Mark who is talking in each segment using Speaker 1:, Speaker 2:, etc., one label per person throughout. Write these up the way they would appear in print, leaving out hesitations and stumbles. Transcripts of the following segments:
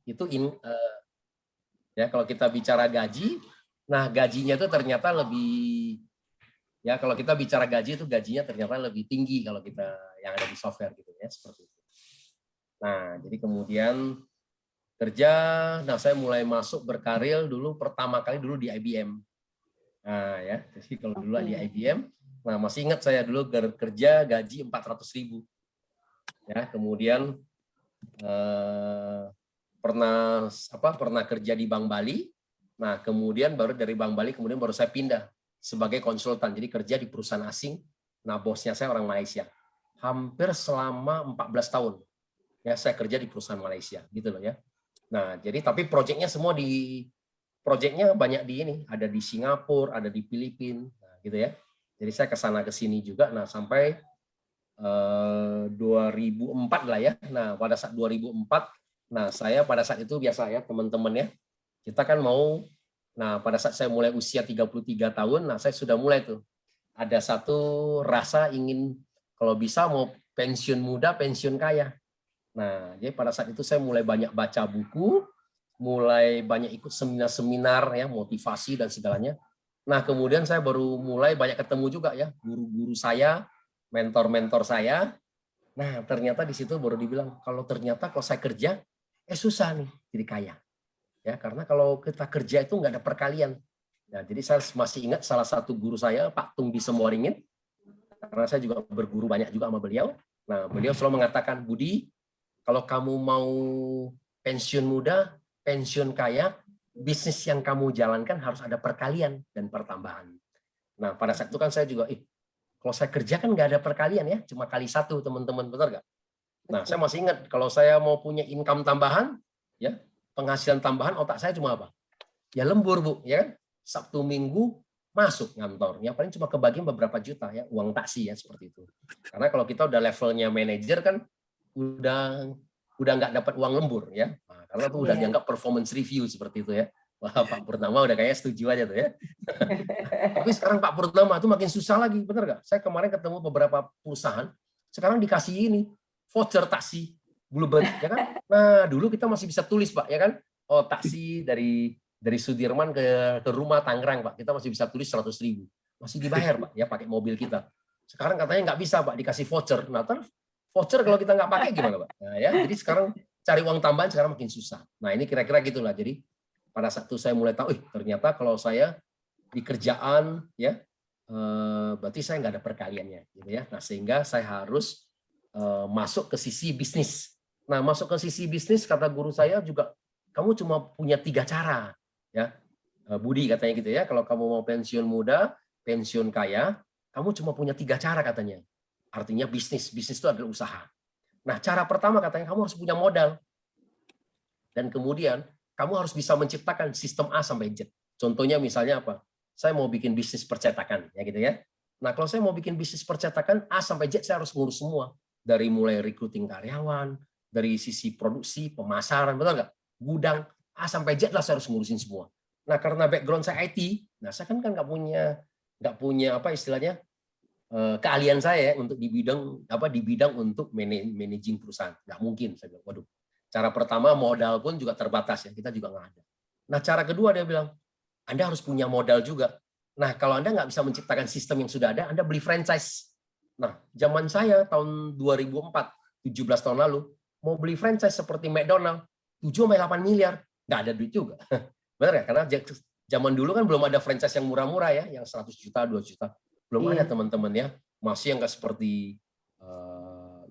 Speaker 1: itu ya kalau kita bicara gaji, nah gajinya itu ternyata lebih, ya kalau kita bicara gaji itu gajinya ternyata lebih tinggi kalau kita yang ada di software gitu ya, seperti itu. Nah, jadi kemudian kerja, nah saya mulai masuk berkarir dulu pertama kali dulu di IBM. Nah ya, jadi kalau dulu di IBM, nah masih ingat saya dulu kerja gaji 400.000. Ya, kemudian pernah kerja di Bank Bali. Nah, kemudian baru dari Bank Bali kemudian baru saya pindah sebagai konsultan. Jadi kerja di perusahaan asing. Nah, bosnya saya orang Malaysia. Hampir selama 14 tahun. Ya, saya kerja di perusahaan Malaysia, gitu loh ya. Nah, jadi tapi proyeknya banyak di ini, ada di Singapura, ada di Filipina, nah, gitu ya. Jadi saya ke sana ke sini juga. Nah, sampai 2004 lah ya. Nah, pada saat 2004, nah saya pada saat itu biasa ya teman-teman ya, kita kan mau, nah pada saat saya mulai usia 33 tahun, nah saya sudah mulai tuh, ada satu rasa ingin kalau bisa mau pensiun muda, pensiun kaya. Nah, jadi pada saat itu saya mulai banyak baca buku, mulai banyak ikut seminar-seminar ya, motivasi dan segalanya. Nah, kemudian saya baru mulai banyak ketemu juga ya, guru-guru saya, mentor-mentor saya. Nah, ternyata di situ baru dibilang, kalau ternyata kalau saya kerja, susah nih jadi kaya. Ya, karena kalau kita kerja itu nggak ada perkalian. Nah, jadi saya masih ingat salah satu guru saya, Pak Tung di Semoringin, karena saya juga berguru banyak juga sama beliau. Nah, beliau selalu mengatakan, Budi, kalau kamu mau pensiun muda, pensiun kaya, bisnis yang kamu jalankan harus ada perkalian dan pertambahan. Nah, pada saat itu kan saya juga, kalau saya kerja kan nggak ada perkalian ya, cuma kali satu teman-teman, benar nggak? Nah, saya masih ingat kalau saya mau punya income tambahan, ya penghasilan tambahan, otak saya cuma apa? Ya lembur Bu, ya kan? Sabtu Minggu masuk ngantor, ya paling cuma kebagian beberapa juta ya uang taksi ya seperti itu. Karena kalau kita udah levelnya manajer kan udah nggak dapat uang lembur ya, nah, karena itu udah dianggap performance review seperti itu ya. Wah, Pak Purnama udah kayaknya setuju aja tuh ya. Tapi sekarang Pak Purnama itu makin susah lagi, bener nggak? Saya kemarin ketemu beberapa perusahaan, sekarang dikasih ini voucher taksi Bluebird, ya kan? Nah, dulu kita masih bisa tulis Pak, ya kan? Oh, taksi dari Sudirman ke rumah Tangerang Pak, kita masih bisa tulis 100.000, masih dibayar Pak, ya pakai mobil kita. Sekarang katanya nggak bisa Pak, dikasih voucher. Nah, terus voucher kalau kita nggak pakai gimana Pak? Nah, ya, jadi sekarang cari uang tambahan sekarang makin susah. Nah, ini kira-kira gitulah. Jadi pada saat itu saya mulai tahu, ternyata kalau saya di kerjaan ya berarti saya nggak ada perkaliannya gitu ya. Nah, sehingga saya harus masuk ke sisi bisnis. Nah, masuk ke sisi bisnis kata guru saya juga, kamu cuma punya 3 cara ya. Budi katanya gitu ya, kalau kamu mau pensiun muda, pensiun kaya, kamu cuma punya 3 cara katanya. Artinya bisnis itu adalah usaha. Nah, cara pertama katanya kamu harus punya modal. Dan kemudian kamu harus bisa menciptakan sistem A sampai Z. Contohnya misalnya apa? Saya mau bikin bisnis percetakan, ya gitu ya. Nah, kalau saya mau bikin bisnis percetakan A sampai Z, saya harus ngurus semua. Dari mulai recruiting karyawan, dari sisi produksi, pemasaran, betul nggak? Gudang, A sampai Z lah saya harus ngurusin semua. Nah, karena background saya IT, nah saya kan nggak punya apa istilahnya keahlian saya untuk di bidang untuk managing perusahaan. Nggak mungkin, saya bilang, waduh. Cara pertama modal pun juga terbatas ya, kita juga nggak ada. Nah, cara kedua dia bilang, Anda harus punya modal juga. Nah, kalau Anda nggak bisa menciptakan sistem yang sudah ada, Anda beli franchise. Nah, zaman saya tahun 2004, 17 tahun lalu, mau beli franchise seperti McDonald, 7-8 miliar, nggak ada duit juga. Benar ya? Karena zaman dulu kan belum ada franchise yang murah-murah ya, yang 100 juta, 2 juta. Belum ada teman-teman ya. Masih yang nggak seperti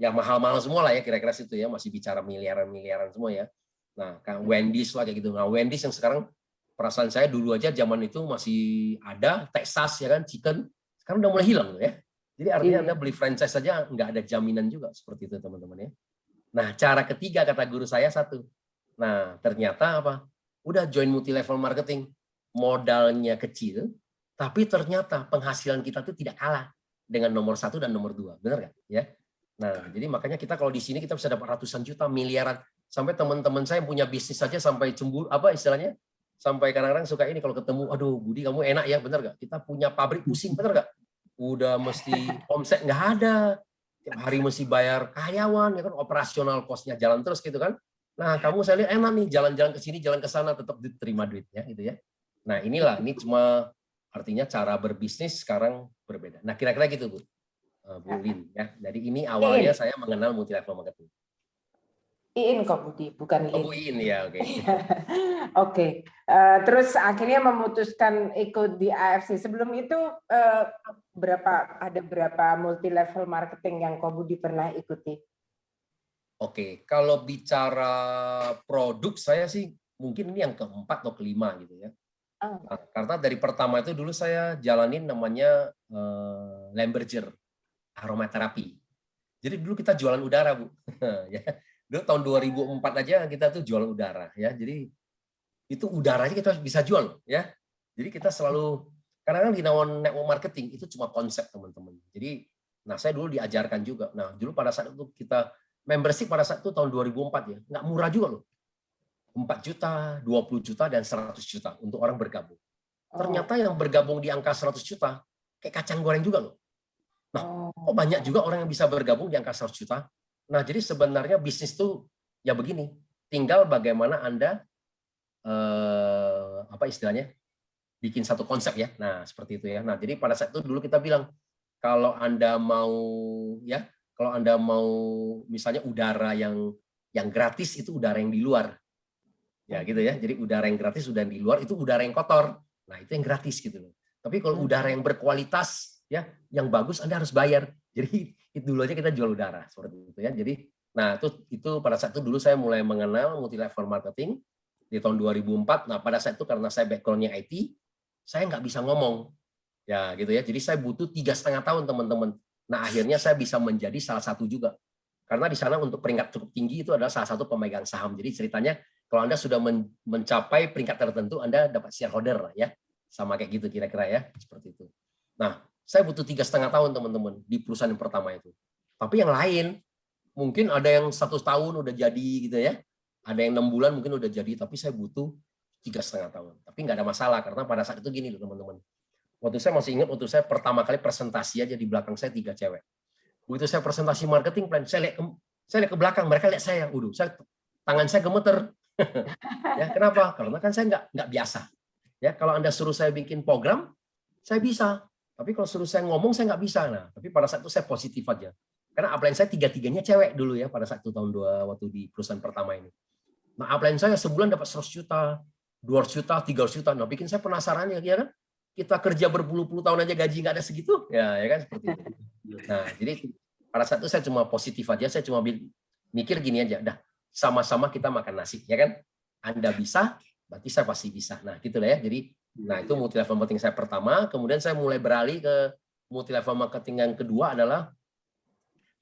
Speaker 1: yang mahal-mahal semua lah ya, kira-kira situ ya, masih bicara miliaran-miliaran semua ya. Nah, kan Wendy's lah kayak gitu. Nah, Wendy's yang sekarang perasaan saya dulu aja zaman itu masih ada Texas ya kan, chicken, sekarang udah mulai hilang ya. Jadi artinya Anda beli franchise saja nggak ada jaminan juga seperti itu teman-teman ya. Nah, cara ketiga kata guru saya satu. Nah, ternyata apa? Udah join multi level marketing, modalnya kecil, tapi ternyata penghasilan kita tuh tidak kalah dengan nomor 1 dan nomor 2, benar nggak? Ya. Nah, jadi makanya kita kalau di sini kita bisa dapat ratusan juta, miliaran. Sampai teman-teman saya yang punya bisnis saja sampai cemburu, apa istilahnya? Sampai kadang-kadang suka ini kalau ketemu, aduh Budi kamu enak ya, benar nggak? Kita punya pabrik pusing, benar nggak? Udah mesti omset nggak ada, tiap hari mesti bayar karyawan, ya kan operasional cost-nya jalan terus gitu kan? Nah, kamu saya lihat enak nih, jalan-jalan ke sini, jalan ke sana, tetap diterima duitnya, gitu ya. Nah, ini cuma artinya cara berbisnis sekarang berbeda. Nah, kira-kira gitu, Bu Lin. Ya. Jadi ini awalnya
Speaker 2: Iin,
Speaker 1: saya mengenal multi level marketing.
Speaker 2: Iin kok Budi, bukan
Speaker 1: Oh,
Speaker 2: Lin.
Speaker 1: Bu In, ya, oke.
Speaker 2: Oke, terus akhirnya memutuskan ikut di AFC. Sebelum itu ada berapa multi level marketing yang kok Budi pernah ikuti?
Speaker 1: Oke, kalau bicara produk saya sih mungkin ini yang keempat atau kelima gitu ya. Nah, karena dari pertama itu dulu saya jalanin namanya Lemberger aromaterapi. Jadi dulu kita jualan udara, Bu. Ya. Dulu tahun 2004 aja kita tuh jual udara ya. Jadi itu udaranya kita bisa jual ya. Jadi kita selalu karena kan di network marketing itu cuma konsep, teman-teman. Jadi nah saya dulu diajarkan juga. Nah, dulu pada saat itu kita membership pada saat itu tahun 2004 ya. Nggak murah juga loh. 4 juta, 20 juta, dan 100 juta untuk orang bergabung. Ternyata yang bergabung di angka 100 juta, kayak kacang goreng juga loh. Nah, kok banyak juga orang yang bisa bergabung di angka 100 juta? Nah, jadi sebenarnya bisnis itu ya begini, tinggal bagaimana Anda, apa istilahnya, bikin satu konsep ya. Nah, seperti itu ya. Nah, jadi pada saat itu dulu kita bilang, kalau Anda mau, ya, kalau Anda mau misalnya udara yang gratis, itu udara yang di luar. Ya gitu ya. Jadi udara yang gratis, udara yang di luar itu udara yang kotor. Nah, itu yang gratis gitu loh. Tapi kalau udara yang berkualitas ya, yang bagus, Anda harus bayar. Jadi itu dulu aja kita jual udara seperti itu ya. Jadi nah, itu pada saat itu dulu saya mulai mengenal multi level marketing di tahun 2004. Nah, pada saat itu karena saya background-nya IT, saya nggak bisa ngomong. Ya gitu ya. Jadi saya butuh 3,5 tahun, teman-teman. Nah, akhirnya saya bisa menjadi salah satu juga. Karena di sana untuk peringkat cukup tinggi itu adalah salah satu pemegang saham. Jadi ceritanya kalau Anda sudah mencapai peringkat tertentu, Anda dapat shareholder ya. Sama kayak gitu kira-kira ya, seperti itu. Nah, saya butuh 3,5 tahun, teman-teman, di perusahaan yang pertama itu. Tapi yang lain, mungkin ada yang 1 tahun udah jadi gitu ya. Ada yang 6 bulan mungkin udah jadi, tapi saya butuh 3,5 tahun. Tapi nggak ada masalah, karena pada saat itu gini loh, teman-teman. Waktu saya masih ingat, waktu saya pertama kali presentasi aja, di belakang saya 3 cewek. Begitu saya presentasi marketing plan, saya lihat ke belakang, mereka lihat saya, tangan saya gemeter. Ya, kenapa? Karena kan saya nggak biasa. Ya, kalau Anda suruh saya bikin program, saya bisa. Tapi kalau suruh saya ngomong, saya nggak bisa. Nah, tapi pada saat itu saya positif aja. Karena upline saya tiga-tiganya cewek dulu ya, pada saat itu tahun 2 waktu di perusahaan pertama ini. Nah, upline saya sebulan dapat 100 juta, 200 juta, 300 juta. Nah, bikin saya penasaran ya kan? Kita kerja berpuluh-puluh tahun aja gaji nggak ada segitu, ya kan seperti itu. Nah, jadi pada saat itu saya cuma positif aja, saya cuma mikir gini aja, dah sama-sama kita makan nasi, ya kan? Anda bisa, berarti saya pasti bisa. Nah, gitu lah ya. Jadi, nah itu multi level marketing saya pertama. Kemudian saya mulai beralih ke multi level marketing yang kedua adalah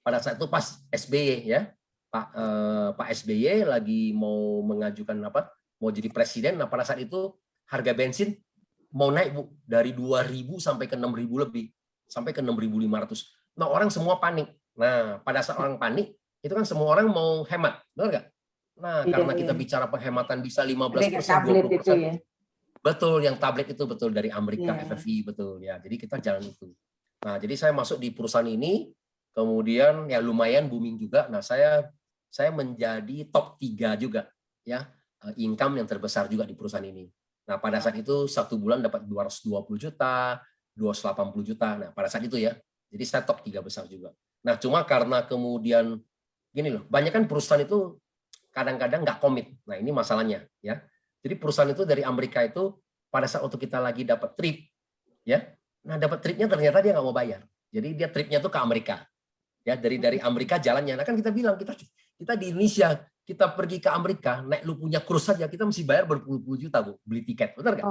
Speaker 1: pada saat itu pas SBY ya, Pak SBY lagi mau mengajukan apa? Mau jadi presiden. Nah, pada saat itu harga bensin mau naik, Bu, dari 2.000 sampai ke 6.000 lebih, sampai ke 6.500. Nah, orang semua panik. Nah, pada saat orang panik, itu kan semua orang mau hemat, benar nggak? Nah,
Speaker 2: Iya,
Speaker 1: karena kita
Speaker 2: iya.
Speaker 1: bicara penghematan bisa
Speaker 2: Ada
Speaker 1: 15%,
Speaker 2: tablet itu
Speaker 1: 20%.
Speaker 2: ya.
Speaker 1: Betul, yang tablet itu betul dari Amerika,
Speaker 2: Iya.
Speaker 1: FFI, betul ya. Jadi kita jalan itu. Nah, jadi saya masuk di perusahaan ini, kemudian ya lumayan booming juga. Nah, saya menjadi top 3 juga ya, income yang terbesar juga di perusahaan ini. Nah, pada saat itu 1 bulan dapat 220 juta, 280 juta. Nah, pada saat itu ya. Jadi saya top 3 besar juga. Nah, cuma karena kemudian gini loh, banyak kan perusahaan itu kadang-kadang nggak komit. Nah, ini masalahnya ya. Jadi perusahaan itu dari Amerika itu pada saat waktu kita lagi dapat trip ya. Nah, dapat tripnya ternyata dia nggak mau bayar. Jadi dia tripnya tuh ke Amerika. Ya, dari Amerika jalannya. Nah, kan kita bilang kita di Indonesia, kita pergi ke Amerika, naik lu punya cruise saja kita mesti bayar berpuluh-puluh juta, Bu, beli tiket. Benar nggak?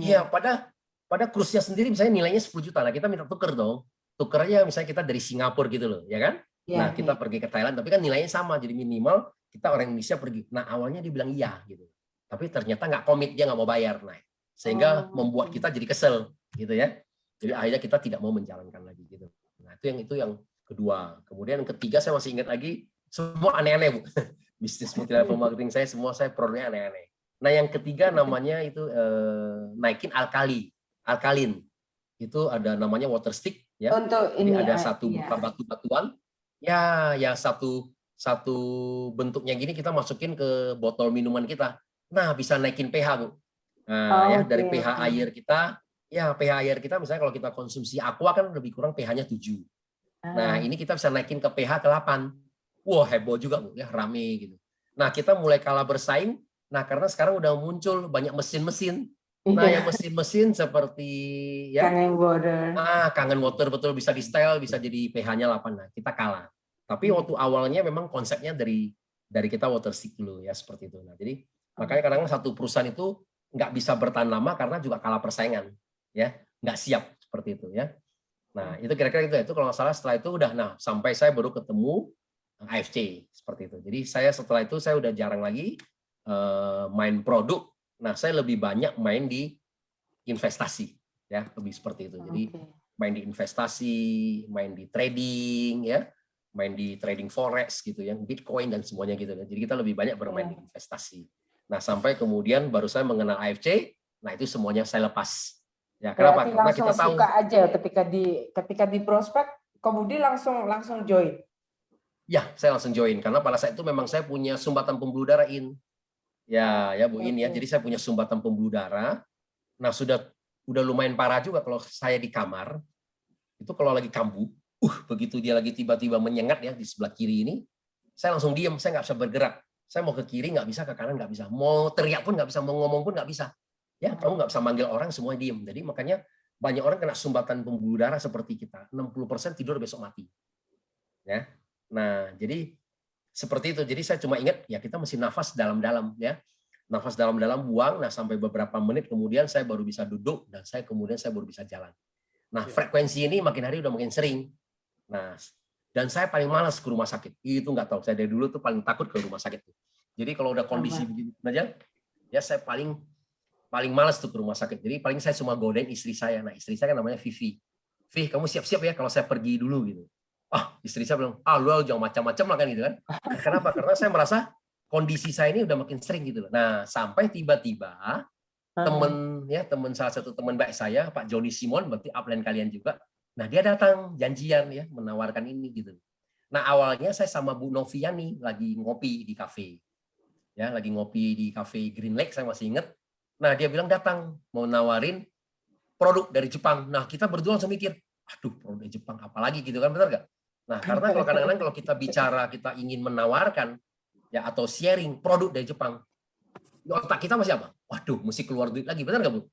Speaker 1: Iya,
Speaker 2: Iya.
Speaker 1: pada cruise-nya sendiri misalnya nilainya 10 juta. Nah, kita minta tuker dong. Tukernya misalnya kita dari Singapura gitu loh, ya kan?
Speaker 2: Iya,
Speaker 1: Nah, kita
Speaker 2: iya.
Speaker 1: pergi ke Thailand, tapi kan nilainya sama, jadi minimal kita orang Indonesia pergi. Nah, awalnya dia bilang iya gitu. Tapi ternyata nggak komit, dia nggak mau bayar. Nah, sehingga membuat kita jadi kesel gitu ya. Jadi akhirnya kita tidak mau menjalankan lagi gitu. Nah, itu yang kedua. Kemudian yang ketiga saya masih ingat lagi, semua aneh-aneh, Bu. Bisnis multi level marketing saya produknya aneh-aneh. Nah, yang ketiga namanya itu naikin alkalin. Itu ada namanya water stick ya.
Speaker 2: Untuk
Speaker 1: Jadi
Speaker 2: ini
Speaker 1: ada satu
Speaker 2: iya.
Speaker 1: batu-batuan ya satu satu bentuknya gini kita masukin ke botol minuman kita. Nah, bisa naikin pH, Bu. Nah, ya dari pH air kita, ya pH air kita misalnya kalau kita konsumsi aqua kan lebih kurang pH-nya 7. Nah, ini kita bisa naikin ke pH ke 8. Wah, heboh juga, Bu, ya, rame gitu. Nah, kita mulai kalah bersaing. Nah, karena sekarang udah muncul banyak mesin-mesin. Nah, yang mesin-mesin seperti ya Kangen Water betul bisa di style, bisa jadi pH-nya 8. Nah, kita kalah. Tapi waktu awalnya memang konsepnya dari kita Waterstick dulu ya seperti itu. Nah, jadi makanya kadang satu perusahaan itu nggak bisa bertahan lama karena juga kalah persaingan, ya nggak siap seperti itu ya. Nah, itu kira-kira itu kalau nggak salah setelah itu udah, nah sampai saya baru ketemu AFC seperti itu. Jadi saya setelah itu saya udah jarang lagi main produk. Nah, saya lebih banyak main di investasi ya, lebih seperti itu. Jadi main di investasi, main di trading ya, main di trading forex gitu ya, Bitcoin dan semuanya gitu. Jadi kita lebih banyak bermain di investasi. Nah, sampai kemudian baru saya mengenal AFC, nah itu semuanya saya lepas. Ya, kenapa? Karena kita tahu
Speaker 2: suka aja ketika di prospek, kemudian langsung join.
Speaker 1: Ya, saya langsung join karena pada saat itu memang saya punya sumbatan pembuluh darah Ya Bu In ya. Jadi saya punya sumbatan pembuluh darah. Nah, udah lumayan parah juga kalau saya di kamar. Itu kalau lagi kambuh, begitu dia lagi tiba-tiba menyengat ya di sebelah kiri ini, saya langsung diam, saya nggak bisa bergerak. Saya mau ke kiri nggak bisa, ke kanan nggak bisa. Mau teriak pun nggak bisa, mau ngomong pun nggak bisa. Ya, kamu nggak bisa manggil orang, semua diem. Jadi makanya banyak orang kena sumbatan pembuluh darah seperti kita. 60% tidur besok mati. Ya. Nah, jadi seperti itu. Jadi saya cuma ingat ya kita mesti nafas dalam-dalam ya. Nafas dalam-dalam buang, nah sampai beberapa menit kemudian saya baru bisa duduk dan kemudian saya baru bisa jalan. Nah, frekuensi ini makin hari udah makin sering. Nah, dan saya paling malas ke rumah sakit. Itu nggak tahu. Saya dari dulu tuh paling takut ke rumah sakit. Jadi kalau udah kondisi begini aja, ya saya paling malas tuh ke rumah sakit. Jadi paling saya cuma godain istri saya. Nah, istri saya kan namanya Vivi. Vivi, kamu siap-siap ya kalau saya pergi dulu gitu. Istri saya bilang, lu jangan macam-macam lah kan gitu kan. Nah, kenapa? Karena saya merasa kondisi saya ini udah makin sering gitu loh. Nah, sampai tiba-tiba teman salah satu teman baik saya, Pak Joni Simon, berarti upline kalian juga. Nah, dia datang janjian ya menawarkan ini gitu. Nah, awalnya saya sama Bu Noviani lagi ngopi di kafe. Ya, lagi ngopi di kafe Green Lake, saya masih ingat. Nah, dia bilang datang mau nawarin produk dari Jepang. Nah, kita berdua langsung mikir, aduh, produk dari Jepang apalagi gitu kan, benar nggak? Nah, karena kalau kadang-kadang kalau kita bicara, kita ingin menawarkan ya atau sharing produk dari Jepang, otak kita masih apa? Waduh, mesti keluar duit lagi, benar nggak Bu?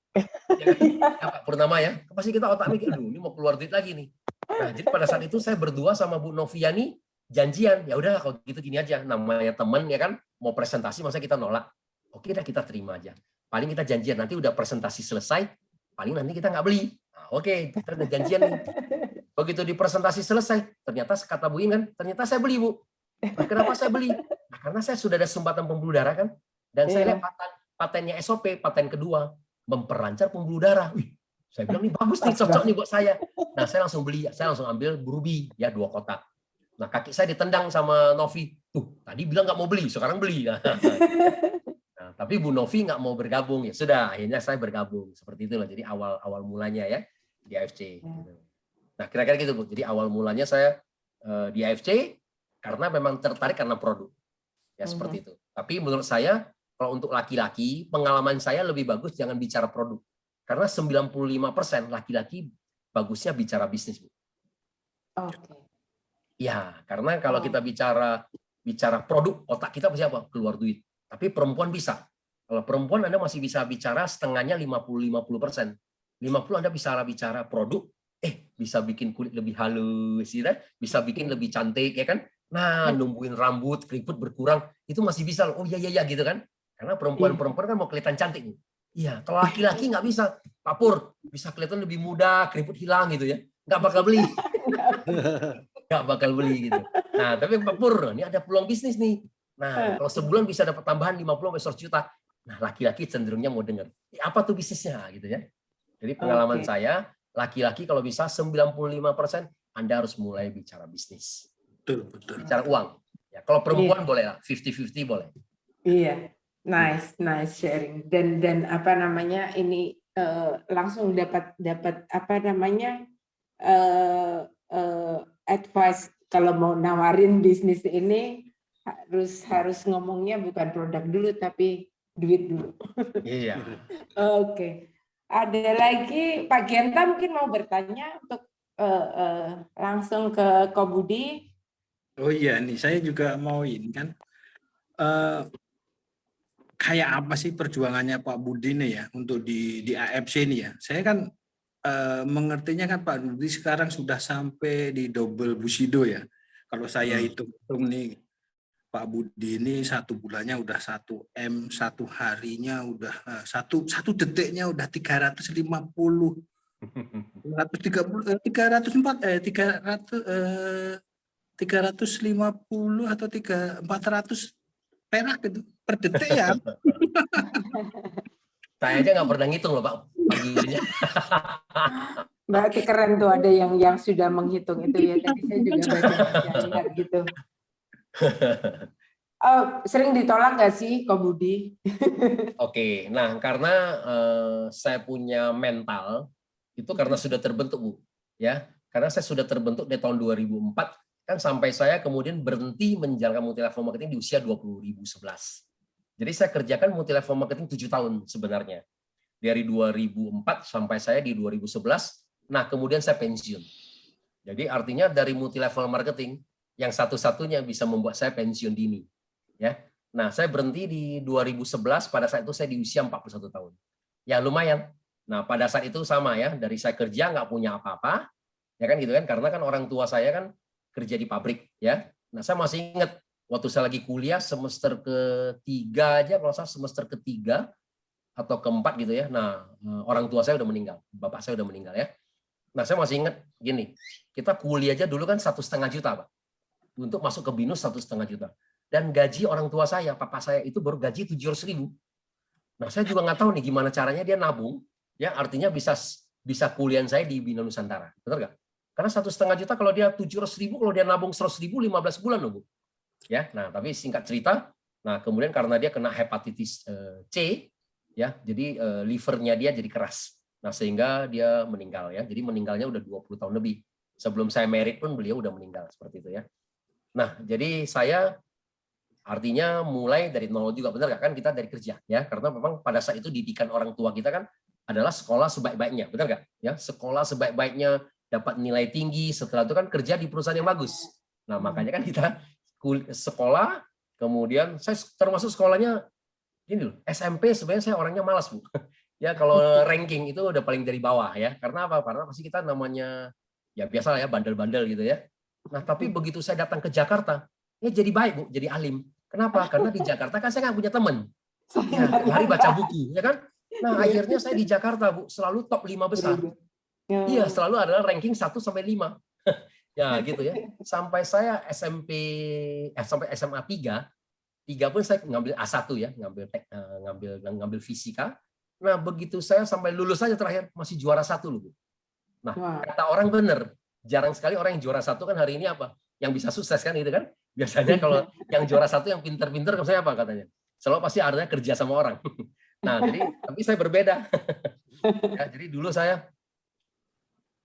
Speaker 1: Ya, Pak Purnama ya, pasti kita otak mikir, aduh, ini mau keluar duit lagi nih. Nah, jadi pada saat itu saya berdua sama Bu Noviani janjian, ya udah kalau gitu gini aja, namanya teman ya kan, mau presentasi masa kita nolak? Oke dah kita terima aja. Paling kita janjian nanti udah presentasi selesai, paling nanti kita nggak beli. Nah, oke, kita udah janjian nih. Begitu di presentasi selesai, ternyata kata Bu In kan, ternyata saya beli Bu. Nah, kenapa saya beli? Nah, karena saya sudah ada sumbatan pembuluh darah kan, dan saya lihat patennya SOP, paten kedua, memperlancar pembuluh darah. Wih, saya bilang ini bagus nih, cocok nih buat saya. Nah, saya langsung beli, saya langsung ambil Brubi ya 2 kotak. Nah, kaki saya ditendang sama Novi. Tuh, tadi bilang nggak mau beli, sekarang beli. Nah, tapi Bu Novi nggak mau bergabung ya sudah, akhirnya saya bergabung seperti itulah. Jadi awal mulanya ya di AFC. Nah, kira-kira gitu Bu. Jadi awal mulanya saya di AFC karena memang tertarik karena produk. Ya seperti itu. Tapi menurut saya kalau untuk laki-laki, pengalaman saya lebih bagus jangan bicara produk. Karena 95% laki-laki bagusnya bicara bisnis, Bu.
Speaker 2: Oke.
Speaker 1: Ya, karena kalau kita bicara produk, otak kita pasti apa? Keluar duit. Tapi perempuan bisa. Kalau perempuan Anda masih bisa bicara setengahnya 50-50%. 50 Anda bisa bicara produk, bisa bikin kulit lebih halus, ya, bisa bikin lebih cantik, ya kan? Nah, numbuhin rambut, keriput berkurang, itu masih bisa. Oh iya gitu kan? Karena perempuan kan mau kelihatan cantik. Iya, kalau laki-laki nggak bisa. Pak Pur, bisa kelihatan lebih muda, keriput hilang gitu ya. Nggak bakal beli. Nggak bakal beli gitu. Nah, tapi Pak Pur, ini ada peluang bisnis nih. Nah, kalau sebulan bisa dapat tambahan 50-100 juta. Nah, laki-laki cenderungnya mau dengar. Apa tuh bisnisnya gitu ya. Jadi pengalaman saya, laki-laki kalau bisa 95% Anda harus mulai bicara bisnis.
Speaker 3: Betul.
Speaker 1: Bicara uang. Ya, kalau perempuan boleh lah, 50-50 boleh.
Speaker 2: Iya, nice sharing. Dan apa namanya ini langsung dapat apa namanya advice kalau mau nawarin bisnis ini harus ngomongnya bukan produk dulu tapi duit dulu.
Speaker 1: Iya.
Speaker 2: Oke. Ada lagi Pak Gianta mungkin mau bertanya untuk langsung ke Ko Budi.
Speaker 3: Oh iya nih, saya juga mau ini kan, kayak apa sih perjuangannya Pak Budi nih ya untuk di AFC ini ya. Saya kan mengertinya kan Pak Budi sekarang sudah sampai di double Bushido ya. Kalau saya hitung-hitung nih, Pak Budi ini 1 bulannya udah 1 M, 1 harinya udah satu detiknya udah 350, 350 atau 400 perak gitu per detik ya.
Speaker 1: Saya aja nggak pernah ngitung loh Pak paginya.
Speaker 2: Berarti keren tuh ada yang sudah menghitung itu ya. Tadi saya juga baca lihat gitu. Sering ditolak nggak sih Ko Budi?
Speaker 1: Oke, nah karena saya punya mental itu karena sudah terbentuk Bu, ya. Karena saya sudah terbentuk di tahun 2004 kan sampai saya kemudian berhenti menjalankan multi-level marketing di usia 2011. Jadi saya kerjakan multi-level marketing 7 tahun sebenarnya. Dari 2004 sampai saya di 2011, nah kemudian saya pensiun. Jadi artinya dari multi-level marketing yang satu-satunya bisa membuat saya pensiun dini. Ya. Nah, saya berhenti di 2011, pada saat itu saya di usia 41 tahun. Ya lumayan. Nah, pada saat itu sama ya, dari saya kerja nggak punya apa-apa, ya kan gitu kan, karena kan orang tua saya kan kerja di pabrik ya. Nah, saya masih ingat waktu saya lagi kuliah semester ketiga aja, kalau saya semester ketiga atau keempat gitu ya. Nah, orang tua saya udah meninggal, bapak saya udah meninggal ya. Nah, saya masih ingat gini, kita kuliah aja dulu kan 1,5 juta Pak, untuk masuk ke BINUS 1,5 juta. Dan gaji orang tua saya, papa saya itu baru gaji 700.000. Nah, saya juga nggak tahu nih gimana caranya dia nabung, ya artinya bisa kuliah saya di Bina Nusantara, betul nggak? Karena 1,5 juta kalau dia 700.000, kalau dia nabung 100.000 15 bulan loh Bu. Ya, nah tapi singkat cerita, nah kemudian karena dia kena hepatitis C, ya, jadi livernya dia jadi keras. Nah sehingga dia meninggal ya. Jadi meninggalnya udah 20 tahun lebih. Sebelum saya married pun beliau udah meninggal seperti itu ya. Nah jadi saya artinya mulai dari nol juga, benar nggak kan, kita dari kerja ya, karena memang pada saat itu didikan orang tua kita kan adalah sekolah sebaik-baiknya, benar nggak ya, sekolah sebaik-baiknya, dapat nilai tinggi, setelah itu kan kerja di perusahaan yang bagus. Nah makanya kan kita sekolah, kemudian saya termasuk sekolahnya ini loh, SMP sebenarnya saya orangnya malas Bu. Ya kalau ranking itu udah paling dari bawah ya, karena apa? Karena pasti kita namanya ya biasa ya, bandel-bandel gitu ya. Nah tapi begitu saya datang ke Jakarta, ya jadi baik Bu, jadi alim. Kenapa? Karena di Jakarta kan saya nggak punya teman. Ya, hari baca buku, ya kan? Nah, akhirnya saya di Jakarta, Bu, selalu top 5 besar. Iya, selalu adalah ranking 1 sampai 5. Ya, gitu ya. Sampai saya sampai SMA 3 pun saya ngambil A1 ya, ngambil fisika. Nah, begitu saya sampai lulus saja terakhir masih juara 1 loh, Bu. Nah, kata orang benar, jarang sekali orang yang juara 1 kan hari ini apa? Yang bisa sukses kan gitu kan? Biasanya kalau yang juara 1 yang pinter-pinter, saya apa katanya? Selalu pasti artinya kerja sama orang. Nah, jadi tapi saya berbeda. Ya, jadi dulu saya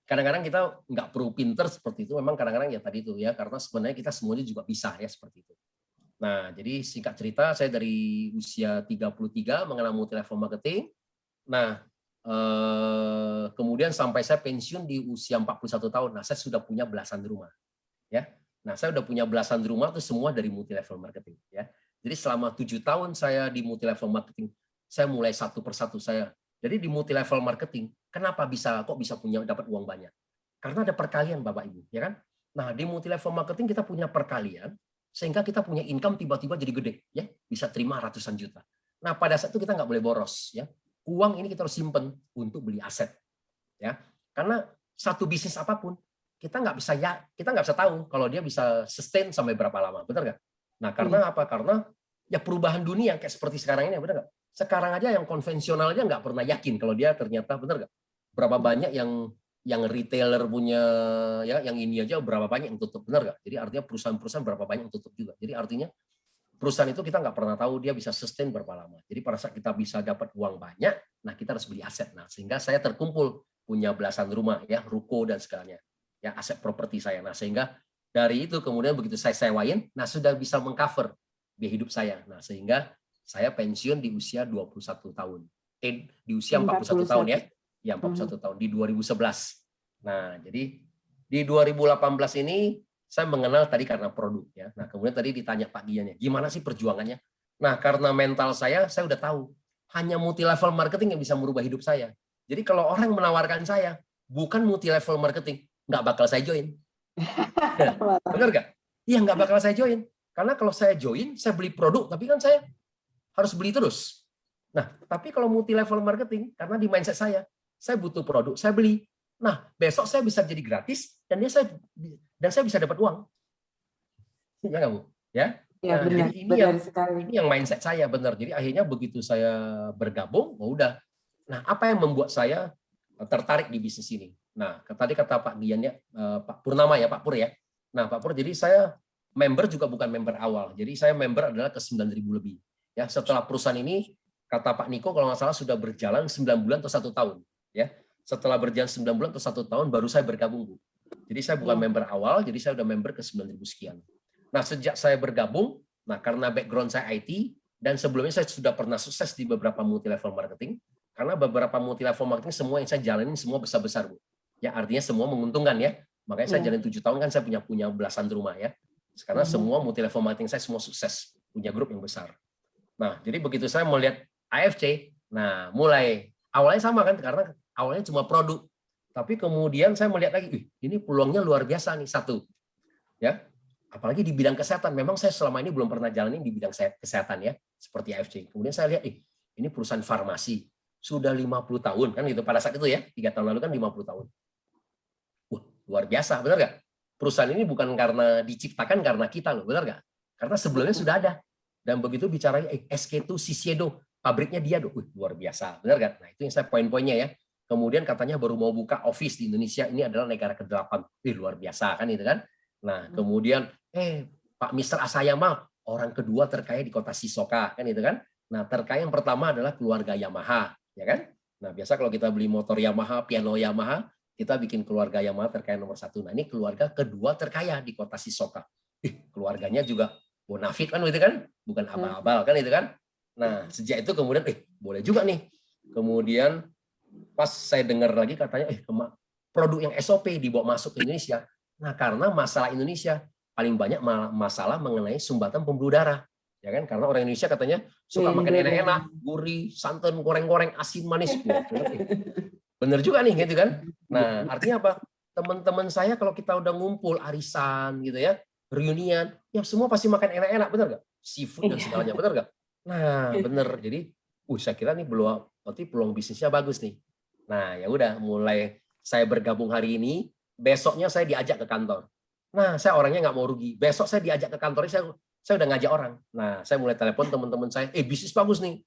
Speaker 1: kadang-kadang kita nggak perlu pinter seperti itu, memang kadang-kadang ya tadi itu ya, karena sebenarnya kita semuanya juga bisa ya seperti itu. Nah, jadi singkat cerita saya dari usia 33 mengenal multi-level marketing. Nah, kemudian sampai saya pensiun di usia 41 tahun. Nah, saya sudah punya belasan rumah. Ya. Nah, saya udah punya belasan rumah itu semua dari multi-level marketing ya. Jadi selama 7 tahun saya di multi-level marketing, saya mulai satu persatu saya. Jadi di multi-level marketing, kenapa kok bisa punya dapat uang banyak? Karena ada perkalian Bapak Ibu, ya kan? Nah, di multi-level marketing kita punya perkalian sehingga kita punya income tiba-tiba jadi gede, ya, bisa terima ratusan juta. Nah, pada saat itu kita nggak boleh boros, ya. Uang ini kita harus simpen untuk beli aset, ya. Karena satu bisnis apapun kita nggak bisa tahu kalau dia bisa sustain sampai berapa lama, benar nggak? Nah, karena apa? Karena ya perubahan dunia kayak seperti sekarang ini, benar nggak? Sekarang aja yang konvensional aja nggak pernah yakin kalau dia ternyata, benar nggak? Berapa banyak yang retailer punya, ya, yang ini aja berapa banyak yang tutup, benar nggak? Jadi artinya perusahaan-perusahaan berapa banyak yang tutup juga. Jadi artinya perusahaan itu kita nggak pernah tahu dia bisa sustain berapa lama. Jadi pada saat kita bisa dapat uang banyak, nah kita harus beli aset. Nah, sehingga saya terkumpul punya belasan rumah, ya, ruko dan segalanya. Ya, aset properti saya. Nah, sehingga dari itu kemudian begitu saya sewain, nah sudah bisa mengcover biaya hidup saya. Nah, sehingga saya pensiun di usia 21 tahun. Di usia 41 tahun ya. Ya, 41 tahun di 2011. Nah, jadi di 2018 ini saya mengenal tadi karena produk ya. Nah, kemudian tadi ditanya Pak Gian ya, gimana sih perjuangannya? Nah, karena mental saya udah tahu hanya multi level marketing yang bisa merubah hidup saya. Jadi kalau orang menawarkan saya bukan multi level marketing, nggak bakal saya join. Benar nggak? Iya, nggak bakal saya join. Karena kalau saya join, saya beli produk, tapi kan saya harus beli terus. Nah, tapi kalau multi level marketing, karena di mindset saya butuh produk, saya beli. Nah, besok saya bisa jadi gratis dan saya bisa dapat uang. Ya nggak, Bu? Ya.
Speaker 2: Ya,
Speaker 1: Nah,
Speaker 2: benar,
Speaker 1: jadi
Speaker 2: benar sekali.
Speaker 1: ini yang mindset saya benar. Jadi akhirnya begitu saya bergabung, udah. Nah, apa yang membuat saya tertarik di bisnis ini? Nah, tadi kata Pak Gian ya, Pak Purnama ya, Pak Pur ya. Nah, Pak Pur, jadi saya member juga bukan member awal. Jadi saya member adalah ke 9.000 lebih. Ya, setelah perusahaan ini, kata Pak Niko kalau nggak salah sudah berjalan 9 bulan atau 1 tahun. Ya, setelah berjalan 9 bulan atau 1 tahun baru saya bergabung, Bu. Jadi saya bukan member awal, jadi saya udah member ke 9.000 sekian. Nah, sejak saya bergabung, nah karena background saya IT, dan sebelumnya saya sudah pernah sukses di beberapa multi level marketing, karena beberapa multi level marketing semua yang saya jalanin semua besar-besar, Bu. Ya, artinya semua menguntungkan ya. Makanya saya jalan 7 tahun kan saya punya belasan rumah ya. Karena semua multi level marketing saya semua sukses, punya grup yang besar. Nah, jadi begitu saya melihat AFC, nah mulai awalnya sama kan, karena awalnya cuma produk. Tapi kemudian saya melihat lagi, ini peluangnya luar biasa nih, satu. Ya, apalagi di bidang kesehatan. Memang saya selama ini belum pernah jalanin di bidang kesehatan ya, seperti AFC. Kemudian saya lihat, ini perusahaan farmasi. Sudah 50 tahun, kan gitu. Pada saat itu ya, 3 tahun lalu kan 50 tahun. Wah, luar biasa, benar nggak? Perusahaan ini bukan karena diciptakan karena kita loh, benar nggak? Karena sebelumnya sudah ada. Dan begitu bicaranya, SK2 Shiseido, pabriknya dia, luar biasa, benar nggak? Nah, itu yang saya poin-poinnya ya. Kemudian katanya baru mau buka office di Indonesia, ini adalah negara ke-8. Luar biasa kan itu kan? Nah, kemudian Pak Mr. Asayama, orang kedua terkaya di kota Shizuoka, kan itu kan? Nah, terkaya yang pertama adalah keluarga Yamaha, ya kan? Nah, biasa kalau kita beli motor Yamaha, piano Yamaha, kita bikin keluarga Yamaha terkaya nomor 1. Nah, ini keluarga kedua terkaya di kota Shizuoka. Keluarganya juga bonafit kan itu kan? Bukan abal-abal kan itu kan? Nah, sejak itu kemudian boleh juga nih. Kemudian pas saya dengar lagi katanya produk yang SOP dibawa masuk ke Indonesia. Nah, karena masalah Indonesia paling banyak masalah mengenai sumbatan pembuluh darah. Ya kan? Karena orang Indonesia katanya suka makan enak-enak, gurih, santan, goreng-goreng, asin, manis. Bener juga nih gitu kan. Nah, artinya apa? Teman-teman saya kalau kita udah ngumpul arisan gitu ya, reunian, ya semua pasti makan enak-enak, bener nggak? Seafood dan segalanya, bener nggak? Nah, bener. Jadi, saya kira nih berarti peluang bisnisnya bagus nih. Nah, ya udah, mulai saya bergabung hari ini, besoknya saya diajak ke kantor. Nah, saya orangnya nggak mau rugi. Besok saya diajak ke kantor, saya udah ngajak orang. Nah, saya mulai telepon teman-teman saya, bisnis bagus nih.